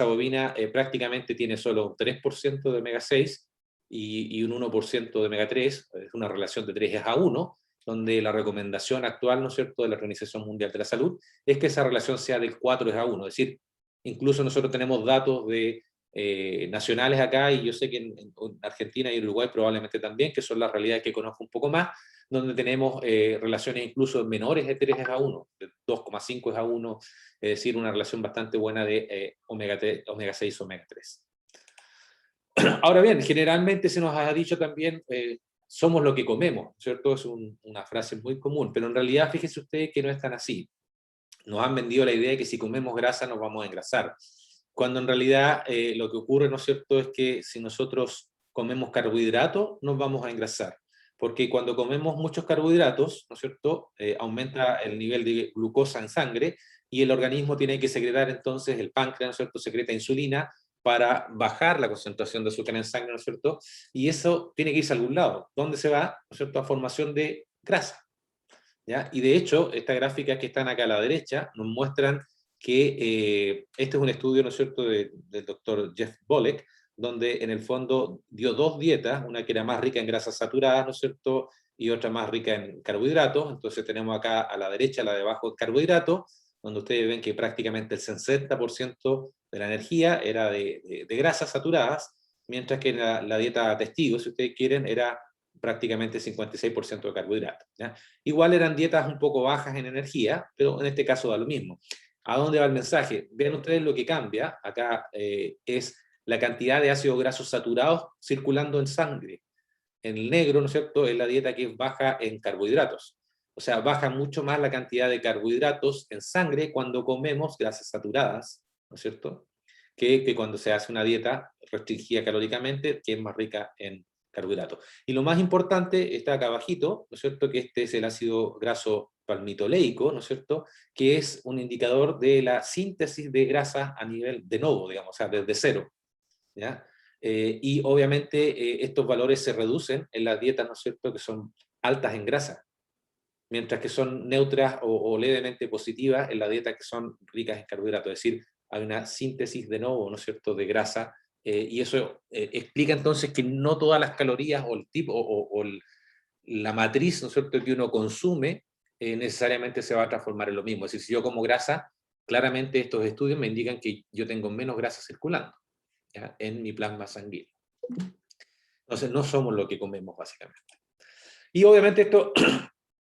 bovina prácticamente tiene solo un 3% de omega 6 y un 1% de omega 3, es una relación de 3:1, donde la recomendación actual, ¿no es cierto?, de la Organización Mundial de la Salud es que esa relación sea del 4:1, es decir, incluso nosotros tenemos datos de nacionales acá, y yo sé que en Argentina y Uruguay probablemente también, que son las realidades que conozco un poco más, donde tenemos relaciones incluso menores de 3:1, de 2,5:1, es decir, una relación bastante buena de omega 6, omega 3. Ahora bien, generalmente se nos ha dicho también, somos lo que comemos, ¿cierto? Es una frase muy común, pero en realidad fíjense ustedes que no es tan así. Nos han vendido la idea de que si comemos grasa nos vamos a engrasar, cuando en realidad lo que ocurre, ¿no es cierto?, es que si nosotros comemos carbohidratos nos vamos a engrasar, porque cuando comemos muchos carbohidratos, ¿no es cierto?, aumenta el nivel de glucosa en sangre y el organismo tiene que secretar entonces, el páncreas, ¿no es cierto?, secreta insulina para bajar la concentración de azúcar en sangre, ¿no es cierto?, y eso tiene que irse a algún lado. ¿Dónde se va? ¿No es cierto?, a formación de grasa. ¿Ya? Y de hecho, estas gráficas que están acá a la derecha nos muestran que este es un estudio, ¿no es cierto?, del doctor Jeff Bolek, donde en el fondo dio dos dietas, una que era más rica en grasas saturadas, ¿no es cierto?, y otra más rica en carbohidratos. Entonces tenemos acá a la derecha, la de abajo, en carbohidratos, donde ustedes ven que prácticamente el 60% de la energía era de grasas saturadas, mientras que la dieta testigo, si ustedes quieren, era prácticamente 56% de carbohidratos, ¿ya? Igual eran dietas un poco bajas en energía, pero en este caso da lo mismo. ¿A dónde va el mensaje? Vean ustedes lo que cambia, acá es la cantidad de ácidos grasos saturados circulando en sangre. En el negro, ¿no es cierto?, es la dieta que es baja en carbohidratos. O sea, baja mucho más la cantidad de carbohidratos en sangre cuando comemos grasas saturadas, ¿no es cierto?, que cuando se hace una dieta restringida calóricamente, que es más rica en carbohidratos. Y lo más importante está acá abajito, ¿no es cierto?, que este es el ácido graso palmitoleico, ¿no es cierto?, que es un indicador de la síntesis de grasa a nivel de novo, digamos, o sea, desde cero, ¿ya? Y obviamente estos valores se reducen en las dietas, ¿no es cierto?, que son altas en grasa, mientras que son neutras o levemente positivas en las dietas que son ricas en carbohidratos, es decir, hay una síntesis de novo, ¿no es cierto?, de grasa, y eso explica entonces que no todas las calorías o el tipo la matriz, ¿no es cierto?, que uno consume necesariamente se va a transformar en lo mismo. Es decir, si yo como grasa, claramente estos estudios me indican que yo tengo menos grasa circulando, ¿ya?, en mi plasma sanguíneo. Entonces no somos lo que comemos básicamente. Y obviamente esto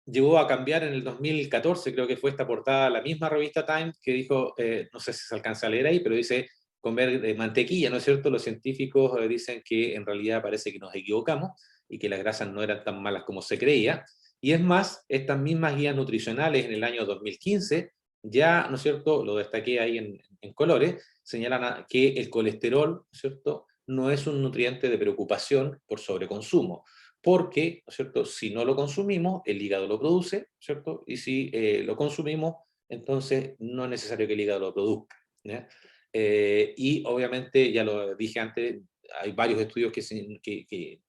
llegó a cambiar en el 2014, creo que fue esta portada, la misma revista Time, que dijo, no sé si se alcanza a leer ahí, pero dice, comer mantequilla, ¿no es cierto? Los científicos dicen que en realidad parece que nos equivocamos y que las grasas no eran tan malas como se creía. Y es más, estas mismas guías nutricionales en el año 2015, ya, ¿no es cierto?, lo destaqué ahí en colores, señalan que el colesterol, ¿no es cierto?, no es un nutriente de preocupación por sobreconsumo, porque, ¿no es cierto?, si no lo consumimos, el hígado lo produce, ¿cierto?, y si lo consumimos, entonces no es necesario que el hígado lo produzca, ¿ya? Y obviamente, ya lo dije antes, hay varios estudios que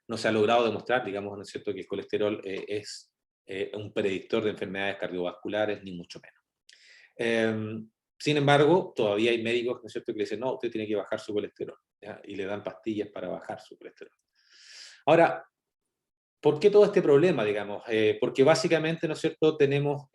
no se ha logrado demostrar, digamos, ¿no es cierto?, que el colesterol es un predictor de enfermedades cardiovasculares, ni mucho menos. Sin embargo, todavía hay médicos, ¿no es cierto?, que le dicen, no, usted tiene que bajar su colesterol, ¿ya?, y le dan pastillas para bajar su colesterol. Ahora, ¿por qué todo este problema, digamos? Porque básicamente, ¿no es cierto?, tenemos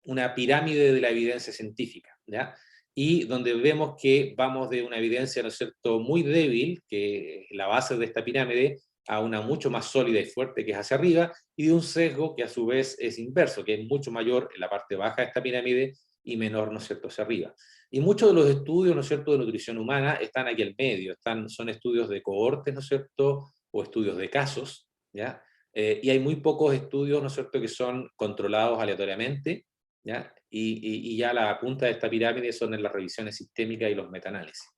una pirámide de la evidencia científica, ¿ya? Y donde vemos que vamos de una evidencia, ¿no es cierto?, muy débil, que es la base de esta pirámide, a una mucho más sólida y fuerte, que es hacia arriba, y de un sesgo que a su vez es inverso, que es mucho mayor en la parte baja de esta pirámide y menor, ¿no es cierto?, hacia arriba. Y muchos de los estudios, ¿no es cierto?, de nutrición humana están aquí al medio, son estudios de cohortes, ¿no es cierto?, o estudios de casos, ¿ya? Y hay muy pocos estudios, ¿no es cierto?, que son controlados aleatoriamente, ¿ya? Y ya la punta de esta pirámide son en las revisiones sistémicas y los metaanálisis,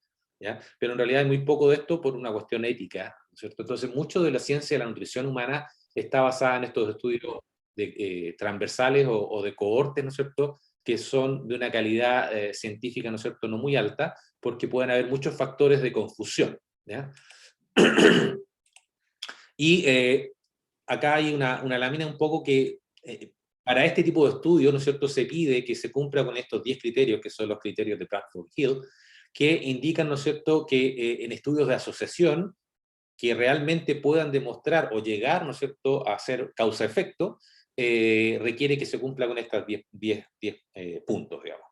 ¿ya? Pero en realidad hay muy poco de esto por una cuestión ética, ¿no es cierto? Entonces, mucho de la ciencia de la nutrición humana está basada en estos estudios transversales o de cohortes, ¿no es cierto?, que son de una calidad científica, ¿no es cierto?, no muy alta, porque pueden haber muchos factores de confusión, ¿ya? Y acá hay una lámina un poco que para este tipo de estudios, ¿no es cierto?, se pide que se cumpla con estos 10 criterios, que son los criterios de Bradford-Hill, que indican, ¿no es cierto?, que en estudios de asociación que realmente puedan demostrar o llegar, ¿no es cierto?, a ser causa-efecto, requiere que se cumpla con estos 10 puntos, digamos.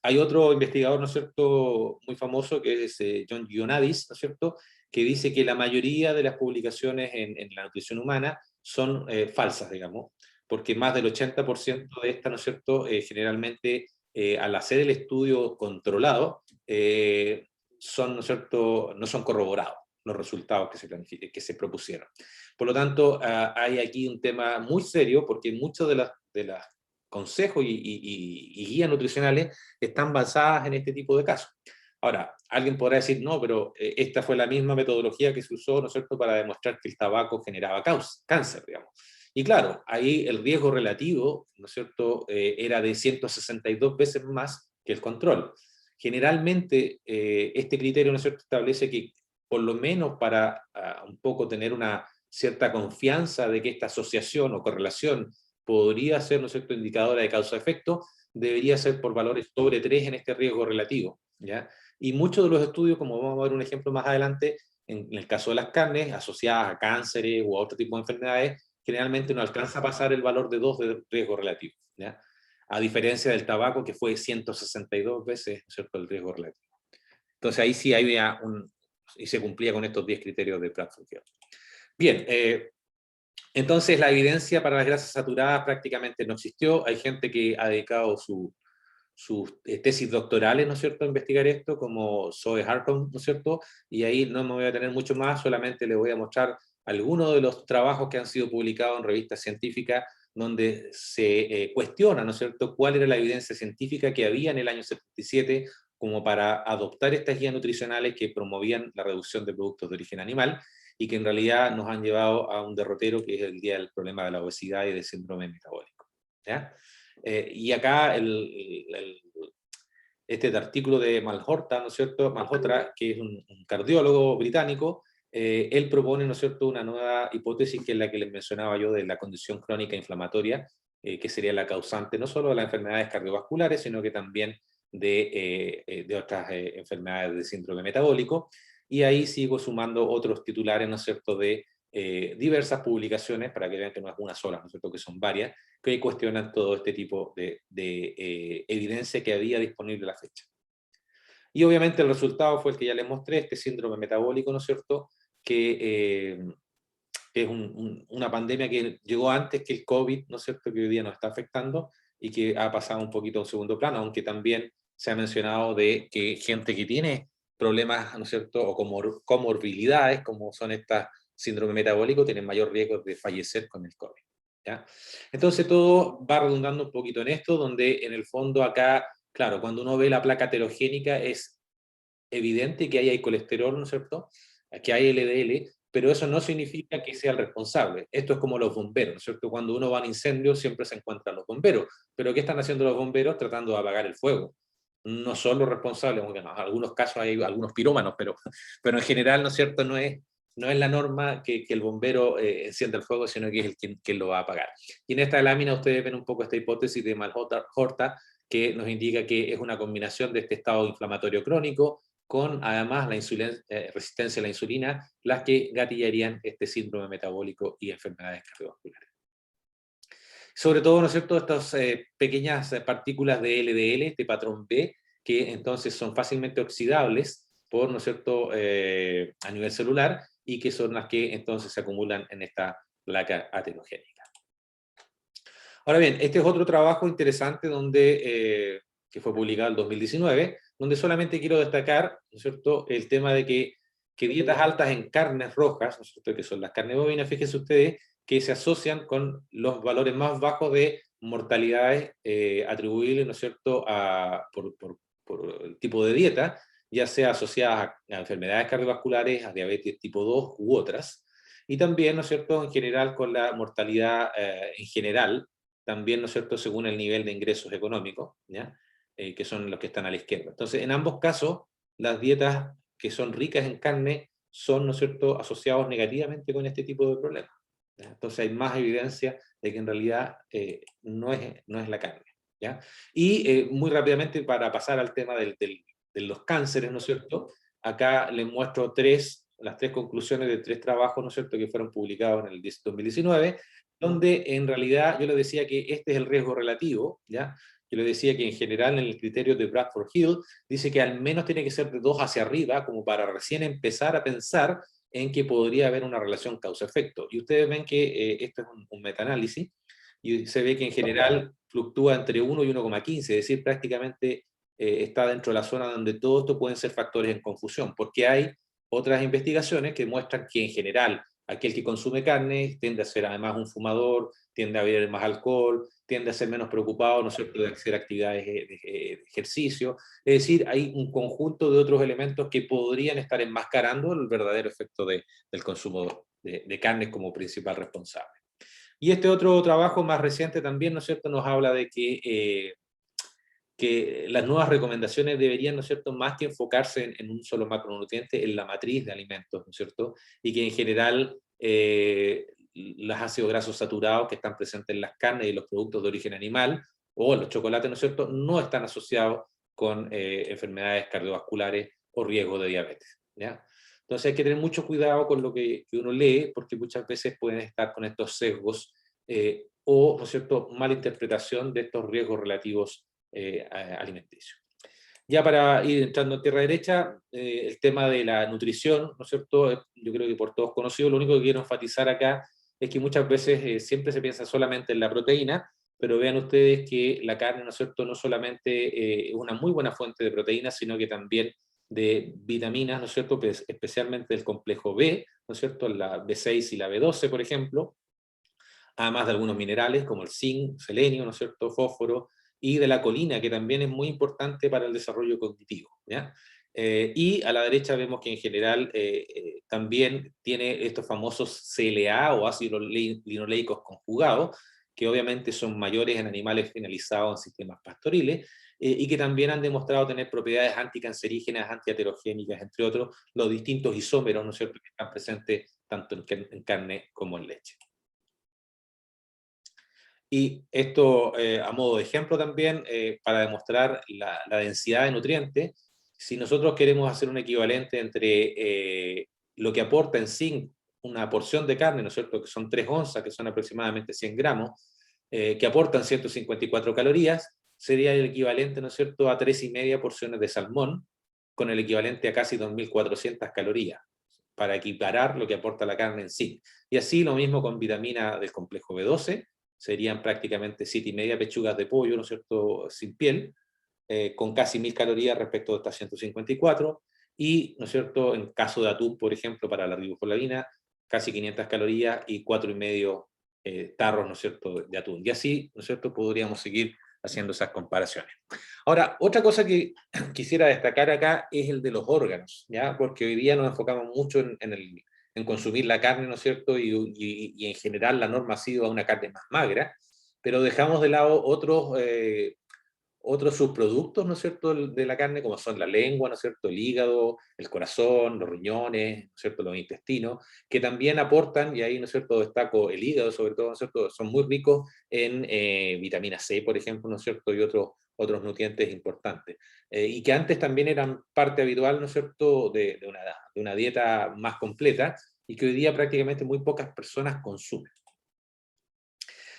Hay otro investigador, ¿no es cierto?, muy famoso, que es John Ioannidis, ¿no es cierto?, que dice que la mayoría de las publicaciones en la nutrición humana son falsas, digamos, porque más del 80% de estas, ¿no es cierto?, generalmente al hacer el estudio controlado, son, ¿no es cierto?, no son corroborados los resultados que se propusieron. Por lo tanto, hay aquí un tema muy serio, porque muchos de las consejos y guías nutricionales están basadas en este tipo de casos. Ahora, alguien podrá decir, no, pero esta fue la misma metodología que se usó, ¿no es cierto?, para demostrar que el tabaco generaba cáncer, digamos. Y claro, ahí el riesgo relativo, ¿no es cierto?, era de 162 veces más que el control. Generalmente, este criterio, ¿no es cierto?, establece que por lo menos para un poco tener una cierta confianza de que esta asociación o correlación podría ser, ¿no es cierto?, indicadora de causa-efecto, debería ser por valores sobre 3 en este riesgo relativo, ¿ya? Y muchos de los estudios, como vamos a ver un ejemplo más adelante, en el caso de las carnes, asociadas a cánceres u otro tipo de enfermedades, generalmente no alcanza a pasar el valor de 2 de riesgo relativo, ¿ya? A diferencia del tabaco, que fue 162 veces, ¿no es cierto?, el riesgo relativo. Entonces ahí sí había y se cumplía con estos 10 criterios de Bradford-Hill. Bien, entonces la evidencia para las grasas saturadas prácticamente no existió. Hay gente que ha dedicado sus tesis doctorales, ¿no es cierto?, a investigar esto, como Zoe Harton, ¿no es cierto? Y ahí no me voy a tener mucho más, solamente les voy a mostrar algunos de los trabajos que han sido publicados en revistas científicas donde se cuestiona, ¿no es cierto?, cuál era la evidencia científica que había en el año 77 como para adoptar estas guías nutricionales que promovían la reducción de productos de origen animal y que en realidad nos han llevado a un derrotero que es el día del problema de la obesidad y del síndrome metabólico, ¿ya? Y acá este artículo de Malhotra, ¿no es cierto?, Malhotra, que es un cardiólogo británico, él propone, ¿no es cierto?, una nueva hipótesis que es la que les mencionaba yo de la condición crónica inflamatoria, que sería la causante no solo de las enfermedades cardiovasculares, sino que también de otras enfermedades de síndrome metabólico. Y ahí sigo sumando otros titulares, ¿no es cierto?, de diversas publicaciones, para que vean que no es una sola, ¿no es cierto?, que son varias, que cuestionan todo este tipo de evidencia que había disponible a la fecha. Y obviamente el resultado fue el que ya les mostré, este síndrome metabólico, ¿no es cierto?, que es una pandemia que llegó antes que el COVID, ¿no es cierto?, que hoy día nos está afectando y que ha pasado un poquito a un segundo plano, aunque también se ha mencionado de que gente que tiene problemas, ¿no es cierto?, o comorbilidades, como son estas síndrome metabólico, tienen mayor riesgo de fallecer con el COVID, ¿ya? Entonces todo va redundando un poquito en esto, donde en el fondo acá, claro, cuando uno ve la placa heterogénica es evidente que ahí hay colesterol, ¿no es cierto?, que hay LDL, pero eso no significa que sea el responsable. Esto es como los bomberos, ¿no es cierto? Cuando uno va a un incendio siempre se encuentran los bomberos, pero ¿qué están haciendo los bomberos? Tratando de apagar el fuego. No son los responsables, aunque en algunos casos hay algunos pirómanos, pero en general, ¿no es cierto?, no es la norma que el bombero encienda el fuego, sino que es quien lo va a apagar. Y en esta lámina ustedes ven un poco esta hipótesis de Malhotra, que nos indica que es una combinación de este estado inflamatorio crónico, con además la resistencia a la insulina, las que gatillarían este síndrome metabólico y enfermedades cardiovasculares. Sobre todo, ¿no es cierto?, estas pequeñas partículas de LDL, de patrón B, que entonces son fácilmente oxidables por, ¿no es cierto?, a nivel celular, y que son las que entonces se acumulan en esta placa aterogénica. Ahora bien, este es otro trabajo interesante que fue publicado en 2019, donde solamente quiero destacar, ¿no es cierto?, el tema de que que dietas altas en carnes rojas, ¿no es cierto?, que son las carnes bovinas, fíjense ustedes que se asocian con los valores más bajos de mortalidades atribuibles, ¿no es cierto?, por el tipo de dieta, ya sea asociadas a enfermedades cardiovasculares, a diabetes tipo 2 u otras, y también, ¿no es cierto?, en general con la mortalidad en general, también, ¿no es cierto?, según el nivel de ingresos económicos, ¿ya? Que son los que están a la izquierda. Entonces, en ambos casos, las dietas que son ricas en carne son, ¿no es cierto?, asociados negativamente con este tipo de problemas, ¿ya? Entonces hay más evidencia de que en realidad no es la carne, ¿ya? Y muy rápidamente, para pasar al tema de los cánceres, ¿no es cierto?, acá les muestro las tres conclusiones de 3 trabajos, ¿no es cierto?, que fueron publicados en el 2019, donde en realidad yo les decía que este es el riesgo relativo, ¿ya? Yo les decía que en general en el criterio de Bradford Hill dice que al menos tiene que ser de 2 hacia arriba, como para recién empezar a pensar en que podría haber una relación causa-efecto. Y ustedes ven que esto es un metaanálisis, y se ve que en general fluctúa entre 1 y 1,15, es decir, prácticamente está dentro de la zona donde todo esto pueden ser factores en confusión, porque hay otras investigaciones que muestran que en general aquel que consume carne tiende a ser además un fumador, tiende a beber más alcohol, tiende a ser menos preocupado, ¿no es cierto?, de hacer actividades de ejercicio. Es decir, hay un conjunto de otros elementos que podrían estar enmascarando el verdadero efecto del consumo de carne como principal responsable. Y este otro trabajo más reciente también, ¿no es cierto?, nos habla de que las nuevas recomendaciones deberían, ¿no es cierto?, más que enfocarse en un solo macronutriente, en la matriz de alimentos, ¿no es cierto?, y que en general los ácidos grasos saturados que están presentes en las carnes y los productos de origen animal, o los chocolates, ¿no es cierto?, no están asociados con enfermedades cardiovasculares o riesgo de diabetes, ¿ya? Entonces hay que tener mucho cuidado con lo que uno lee, porque muchas veces pueden estar con estos sesgos o, ¿no es cierto?, mala interpretación de estos riesgos relativos alimenticio. Ya para ir entrando en tierra derecha, el tema de la nutrición, ¿no es cierto?, yo creo que por todos conocido, lo único que quiero enfatizar acá es que muchas veces siempre se piensa solamente en la proteína, pero vean ustedes que la carne, ¿no es cierto?, no solamente es una muy buena fuente de proteínas, sino que también de vitaminas, ¿no es cierto?, pues, especialmente del complejo B, ¿no es cierto?, la B6 y la B12, por ejemplo, además de algunos minerales como el zinc, selenio, ¿no es cierto?, fósforo, y de la colina, que también es muy importante para el desarrollo cognitivo, ¿ya? Y a la derecha vemos que en general también tiene estos famosos CLA o ácidos linoleicos conjugados, que obviamente son mayores en animales finalizados en sistemas pastoriles, y que también han demostrado tener propiedades anticancerígenas, antiaterogénicas, entre otros, los distintos isómeros, ¿no es cierto?, que están presentes tanto en carne como en leche. Y esto, a modo de ejemplo también, para demostrar la densidad de nutrientes, si nosotros queremos hacer un equivalente entre lo que aporta en zinc una porción de carne, ¿no es cierto?, que son 3 onzas, que son aproximadamente 100 gramos, que aportan 154 calorías, sería el equivalente, ¿no es cierto?, a 3,5 porciones de salmón, con el equivalente a casi 2.400 calorías, para equiparar lo que aporta la carne en zinc. Y así lo mismo con vitamina del complejo B12, serían prácticamente 7,5 pechugas de pollo, ¿no es cierto?, sin piel, con casi 1.000 calorías respecto de estas 154, y, ¿no es cierto?, en caso de atún, por ejemplo, para la riboflavina, casi 500 calorías y 4,5 tarros, ¿no es cierto?, de atún. Y así, ¿no es cierto?, podríamos seguir haciendo esas comparaciones. Ahora, otra cosa que quisiera destacar acá es el de los órganos, ¿ya? Porque hoy día nos enfocamos mucho en consumir la carne, ¿no es cierto? Y en general la norma ha sido a una carne más magra, pero dejamos de lado otros subproductos, ¿no es cierto?, de la carne, como son la lengua, ¿no es cierto?, el hígado, el corazón, los riñones, ¿no es cierto?, los intestinos, que también aportan, y ahí, ¿no es cierto?, destaco el hígado sobre todo, ¿no es cierto?, son muy ricos en vitamina C, por ejemplo, ¿no es cierto?, y otros nutrientes importantes, y que antes también eran parte habitual, ¿no es cierto?, de una dieta más completa, y que hoy día prácticamente muy pocas personas consumen.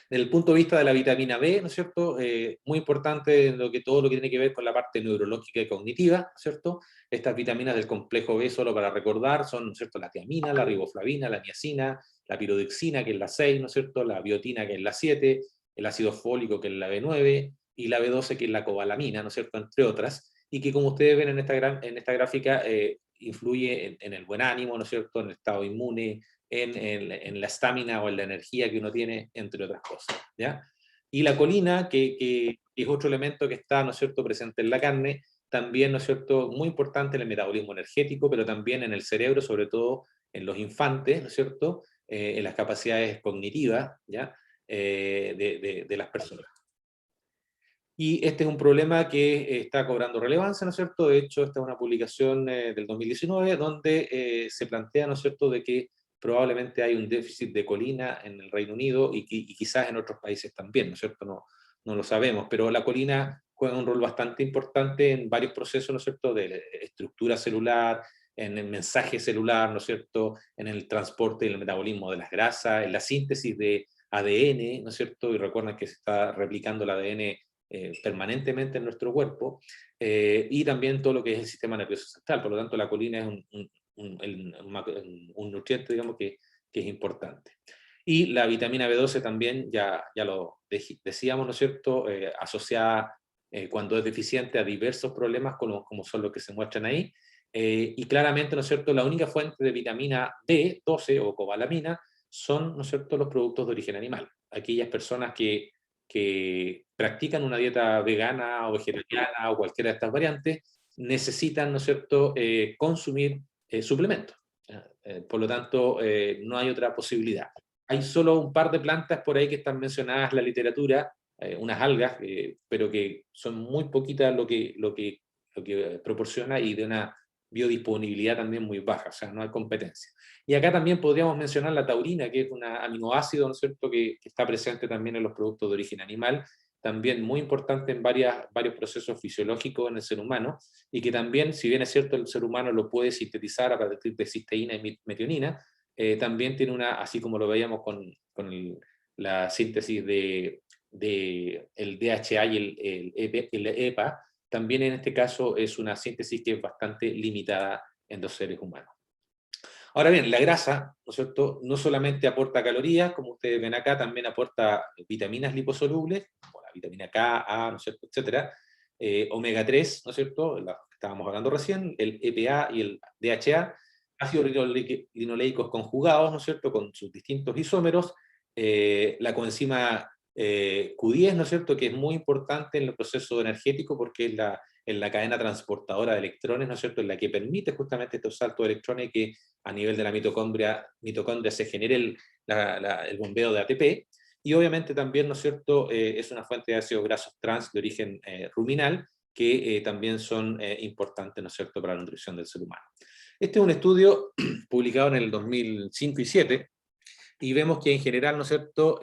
Desde el punto de vista de la vitamina B, ¿no es cierto?, muy importante en todo lo que tiene que ver con la parte neurológica y cognitiva, ¿no es cierto? Estas vitaminas del complejo B, solo para recordar, son, ¿no es cierto?, la tiamina, la riboflavina, la niacina, la pirodexina, que es la 6, ¿no es cierto?, la biotina, que es la 7, el ácido fólico, que es la B9, y la B12, que es la cobalamina, ¿no es cierto?, entre otras, y que como ustedes ven en esta gráfica, influye en el buen ánimo, ¿no es cierto?, en el estado inmune, en la estamina o en la energía que uno tiene, entre otras cosas, ¿ya? Y la colina, que es otro elemento que está, ¿no es cierto?, presente en la carne, también, ¿no es cierto?, muy importante en el metabolismo energético, pero también en el cerebro, sobre todo en los infantes, ¿no es cierto?, en las capacidades cognitivas, ¿ya?, de las personas. Y este es un problema que está cobrando relevancia, ¿no es cierto? De hecho, esta es una publicación del 2019 donde se plantea, ¿no es cierto?, de que probablemente hay un déficit de colina en el Reino Unido y quizás en otros países también, ¿no es cierto? No lo sabemos, pero la colina juega un rol bastante importante en varios procesos, ¿no es cierto?, de estructura celular, en el mensaje celular, ¿no es cierto?, en el transporte y el metabolismo de las grasas, en la síntesis de ADN, ¿no es cierto? Y recuerden que se está replicando el ADN permanentemente en nuestro cuerpo, y también todo lo que es el sistema nervioso central. Por lo tanto, la colina es un nutriente, digamos, que es importante. Y la vitamina B12 también, ya lo decíamos, ¿no es cierto?, asociada cuando es deficiente a diversos problemas como son los que se muestran ahí, y claramente, ¿no es cierto?, la única fuente de vitamina B12 o cobalamina son, ¿no es cierto?, los productos de origen animal. Aquellas personas que practican una dieta vegana o vegetariana o cualquiera de estas variantes, necesitan, ¿no es cierto?, consumir suplementos. Por lo tanto, no hay otra posibilidad. Hay solo un par de plantas por ahí que están mencionadas en la literatura, unas algas, pero que son muy poquitas lo que proporciona y de una biodisponibilidad también muy baja, o sea, no hay competencia. Y acá también podríamos mencionar la taurina, que es un aminoácido, ¿no es cierto?, que está presente también en los productos de origen animal, también muy importante en varios procesos fisiológicos en el ser humano, y que también, si bien es cierto, el ser humano lo puede sintetizar a partir de cisteína y metionina, también tiene así como lo veíamos con la síntesis de el DHA y el EPA, también en este caso es una síntesis que es bastante limitada en los seres humanos. Ahora bien, la grasa, ¿no es cierto?, no solamente aporta calorías, como ustedes ven acá, también aporta vitaminas liposolubles, como la vitamina K, A, ¿no es cierto?, etcétera, omega 3, ¿no es cierto?, la que estábamos hablando recién, el EPA y el DHA, ácidos linoleicos conjugados, ¿no es cierto?, con sus distintos isómeros, la coenzima Q10, ¿no es cierto?, que es muy importante en el proceso energético porque es la cadena transportadora de electrones, ¿no es cierto?, en la que permite justamente estos saltos de electrones que a nivel de la mitocondria se genere el bombeo de ATP, y obviamente también, ¿no es cierto?, es una fuente de ácidos grasos trans de origen ruminal, que también son importantes, ¿no es cierto?, para la nutrición del ser humano. Este es un estudio publicado en el 2005 y 2007, y vemos que en general, ¿no es cierto?,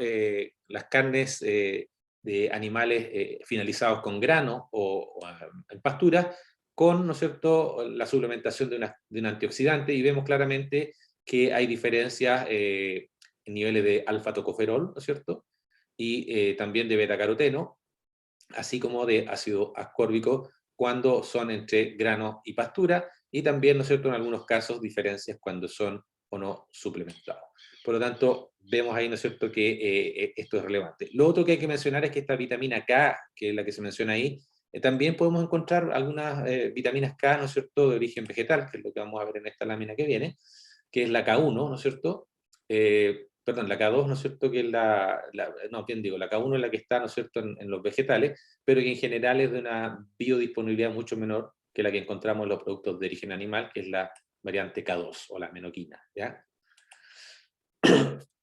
las carnes de animales finalizados con grano o en pastura, con, ¿no es cierto?, la suplementación de un antioxidante, y vemos claramente que hay diferencias en niveles de alfa-tocoferol, ¿no es cierto?, y también de betacaroteno, así como de ácido ascórbico cuando son entre grano y pastura, y también, ¿no es cierto?, en algunos casos diferencias cuando son o no suplementados. Por lo tanto, vemos ahí, ¿no es cierto?, que esto es relevante. Lo otro que hay que mencionar es que esta vitamina K, que es la que se menciona ahí, también podemos encontrar algunas vitaminas K, ¿no es cierto?, de origen vegetal, que es lo que vamos a ver en esta lámina que viene, que es la K1, ¿no es cierto?, perdón, la K2, ¿no es cierto?, que es no, ¿quién digo? La K1 es la que está, ¿no es cierto?, en los vegetales, pero que en general es de una biodisponibilidad mucho menor que la que encontramos en los productos de origen animal, que es la variante K2 o la menoquina, ¿ya?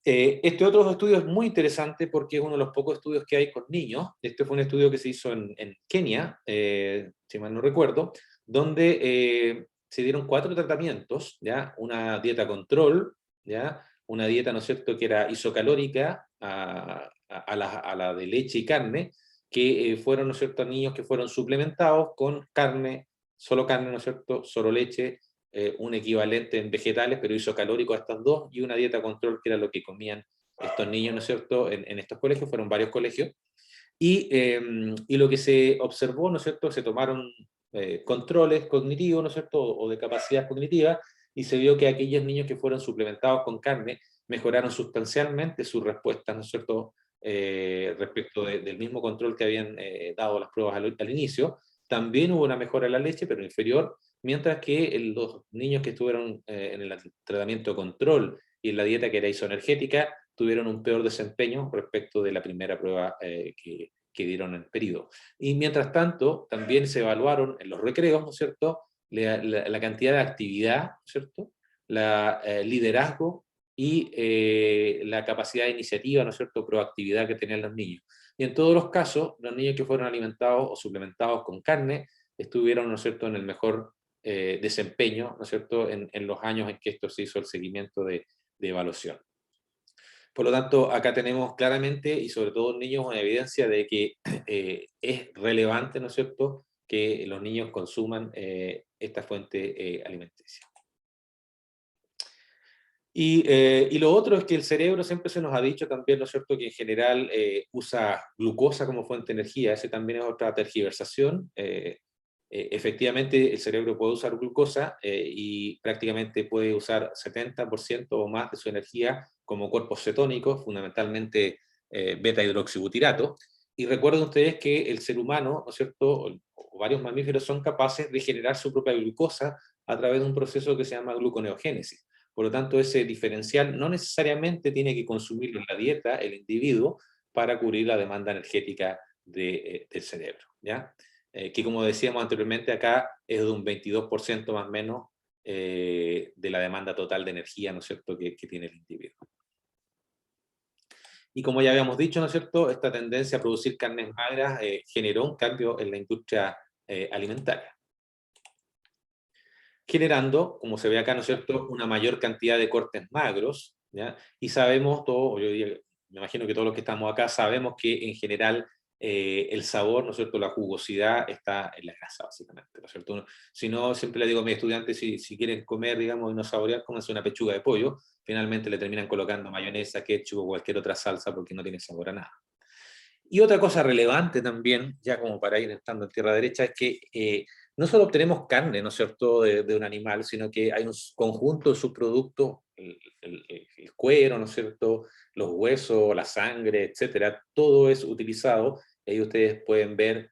Este otro estudio es muy interesante porque es uno de los pocos estudios que hay con niños. Este fue un estudio que se hizo en Kenia, si mal no recuerdo, donde se dieron 4 tratamientos, ¿ya? Una dieta control, ¿ya? Una dieta, ¿no es cierto?, que era isocalórica a la de leche y carne, que fueron, ¿no es cierto?, niños que fueron suplementados con carne, ¿no es cierto?, solo leche, un equivalente en vegetales, pero isocalórico a estas dos, y una dieta control, que era lo que comían estos niños, ¿no es cierto?, en estos colegios, fueron varios colegios, y lo que se observó, ¿no es cierto?, se tomaron controles cognitivos, ¿no es cierto?, o de capacidad cognitiva, y se vio que aquellos niños que fueron suplementados con carne mejoraron sustancialmente sus respuestas, ¿no es cierto?, respecto del mismo control que habían dado las pruebas al inicio, también hubo una mejora en la leche, pero inferior, mientras que los niños que estuvieron en el tratamiento control y en la dieta que era isoenergética, tuvieron un peor desempeño respecto de la primera prueba que dieron en el periodo. Y mientras tanto, también se evaluaron en los recreos, ¿no es cierto?, la cantidad de actividad, ¿no es cierto?, liderazgo y la capacidad de iniciativa, ¿no es cierto?, proactividad que tenían los niños. Y en todos los casos, los niños que fueron alimentados o suplementados con carne estuvieron, ¿no es cierto?, en el mejor desempeño, ¿no es cierto?, en los años en que esto se hizo el seguimiento de evaluación. Por lo tanto, acá tenemos claramente, y sobre todo en niños, una evidencia de que es relevante, ¿no es cierto?, que los niños consuman esta fuente alimenticia. Y lo otro es que el cerebro siempre se nos ha dicho también, ¿no es cierto?, que en general usa glucosa como fuente de energía. Ese también es otra tergiversación. Efectivamente, el cerebro puede usar glucosa y prácticamente puede usar 70% o más de su energía como cuerpos cetónicos, fundamentalmente beta-hidroxibutirato. Y recuerden ustedes que el ser humano, ¿no es cierto?, o varios mamíferos son capaces de generar su propia glucosa a través de un proceso que se llama gluconeogénesis. Por lo tanto, ese diferencial no necesariamente tiene que consumirlo en la dieta el individuo para cubrir la demanda energética del cerebro, ¿ya? Que como decíamos anteriormente acá, es de un 22% más o menos de la demanda total de energía, ¿no es cierto?, que tiene el individuo. Y como ya habíamos dicho, ¿no es cierto?, esta tendencia a producir carnes magras generó un cambio en la industria alimentaria, generando, como se ve acá, ¿no es cierto?, una mayor cantidad de cortes magros, ¿ya? Y sabemos todo, me imagino que todos los que estamos acá sabemos que en general el sabor, ¿no es cierto?, la jugosidad está en la grasa, básicamente, ¿no es cierto? Si no, siempre le digo a mis estudiantes, si quieren comer, digamos, y no saborear, cómense una pechuga de pollo, finalmente le terminan colocando mayonesa, ketchup o cualquier otra salsa porque no tiene sabor a nada. Y otra cosa relevante también, ya como para ir entrando en tierra derecha, es que no solo obtenemos carne, ¿no es cierto?, de un animal, sino que hay un conjunto de subproductos, el cuero, ¿no es cierto?, los huesos, la sangre, etcétera, todo es utilizado, y ahí ustedes pueden ver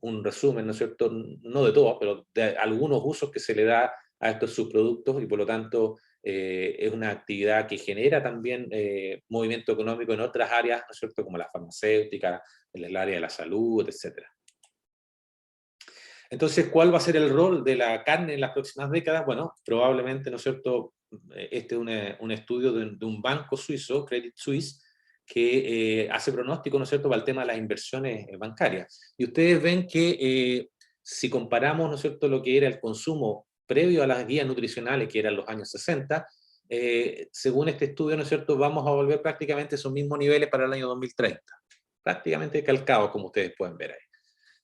un resumen, ¿no es cierto?, no de todo, pero de algunos usos que se le da a estos subproductos, y por lo tanto es una actividad que genera también movimiento económico en otras áreas, ¿no es cierto?, como la farmacéutica, en el área de la salud, etcétera. Entonces, ¿cuál va a ser el rol de la carne en las próximas décadas? Bueno, probablemente, ¿no es cierto?, este es un estudio de un banco suizo, Credit Suisse, que hace pronóstico, ¿no es cierto?, para el tema de las inversiones bancarias. Y ustedes ven que si comparamos, ¿no es cierto?, lo que era el consumo previo a las guías nutricionales, que eran los años 60, según este estudio, ¿no es cierto?, vamos a volver prácticamente a esos mismos niveles para el año 2030. Prácticamente calcados, como ustedes pueden ver ahí.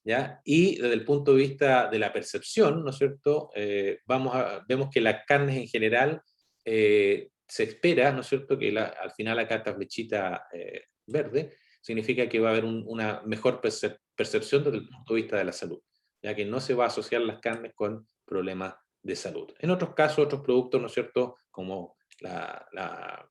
¿Ya? Y desde el punto de vista de la percepción, ¿no es cierto?, vemos que las carnes en general se espera, ¿no es cierto?, que al final acá esta flechita verde significa que va a haber una mejor percepción desde el punto de vista de la salud, ya que no se va a asociar las carnes con problemas de salud. En otros casos, otros productos, ¿no es cierto?, como la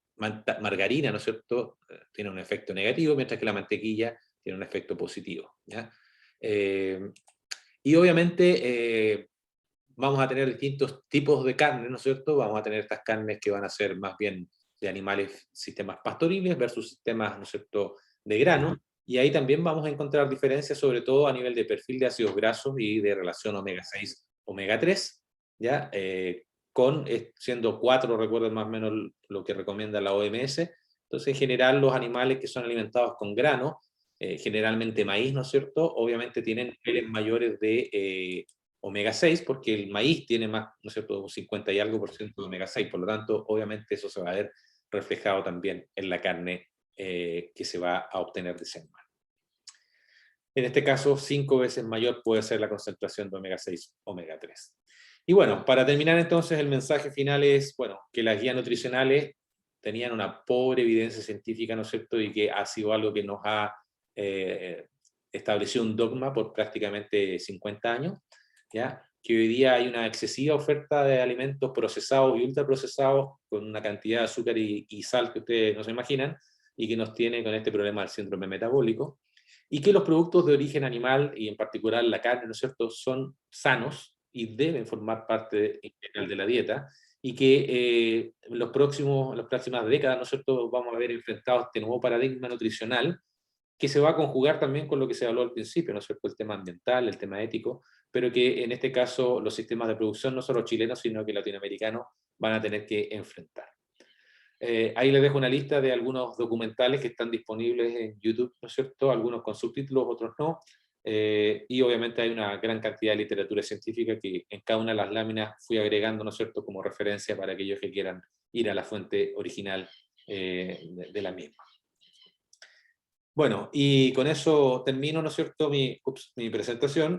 margarina, ¿no es cierto?, tiene un efecto negativo, mientras que la mantequilla tiene un efecto positivo, ¿ya? Y obviamente vamos a tener distintos tipos de carne, ¿no es cierto? Vamos a tener estas carnes que van a ser más bien de animales, sistemas pastoriles versus sistemas, ¿no es cierto?, de grano. Y ahí también vamos a encontrar diferencias, sobre todo a nivel de perfil de ácidos grasos y de relación omega 6, omega 3, ¿ya? Siendo 4, recuerden más o menos lo que recomienda la OMS. Entonces, en general, los animales que son alimentados con grano, generalmente maíz, ¿no es cierto?, obviamente tienen niveles mayores de omega 6, porque el maíz tiene más, ¿no es cierto?, 50 y algo % de omega 6, por lo tanto, obviamente eso se va a ver reflejado también en la carne que se va a obtener de ese animal. En este caso, 5 veces mayor puede ser la concentración de omega 6, omega 3. Y bueno, para terminar entonces, el mensaje final es, bueno, que las guías nutricionales tenían una pobre evidencia científica, ¿no es cierto?, y que ha sido algo que nos ha establecido un dogma por prácticamente 50 años, ¿ya? Que hoy día hay una excesiva oferta de alimentos procesados y ultraprocesados con una cantidad de azúcar y sal que ustedes no se imaginan, y que nos tiene con este problema del síndrome metabólico. y que los productos de origen animal, y en particular la carne, ¿no es cierto?, son sanos y deben formar parte integral de la dieta, y que las próximas décadas, ¿no es cierto?, vamos a ver enfrentado este nuevo paradigma nutricional, que se va a conjugar también con lo que se habló al principio, ¿no es cierto?, el tema ambiental, el tema ético, pero que en este caso los sistemas de producción, no solo chilenos, sino que latinoamericanos, van a tener que enfrentar. Ahí les dejo una lista de algunos documentales que están disponibles en YouTube, ¿no es cierto?, algunos con subtítulos, otros no, y obviamente hay una gran cantidad de literatura científica que en cada una de las láminas fui agregando, ¿no es cierto?, como referencia para aquellos que quieran ir a la fuente original de la misma. Bueno, y con eso termino, ¿no es cierto?, mi presentación.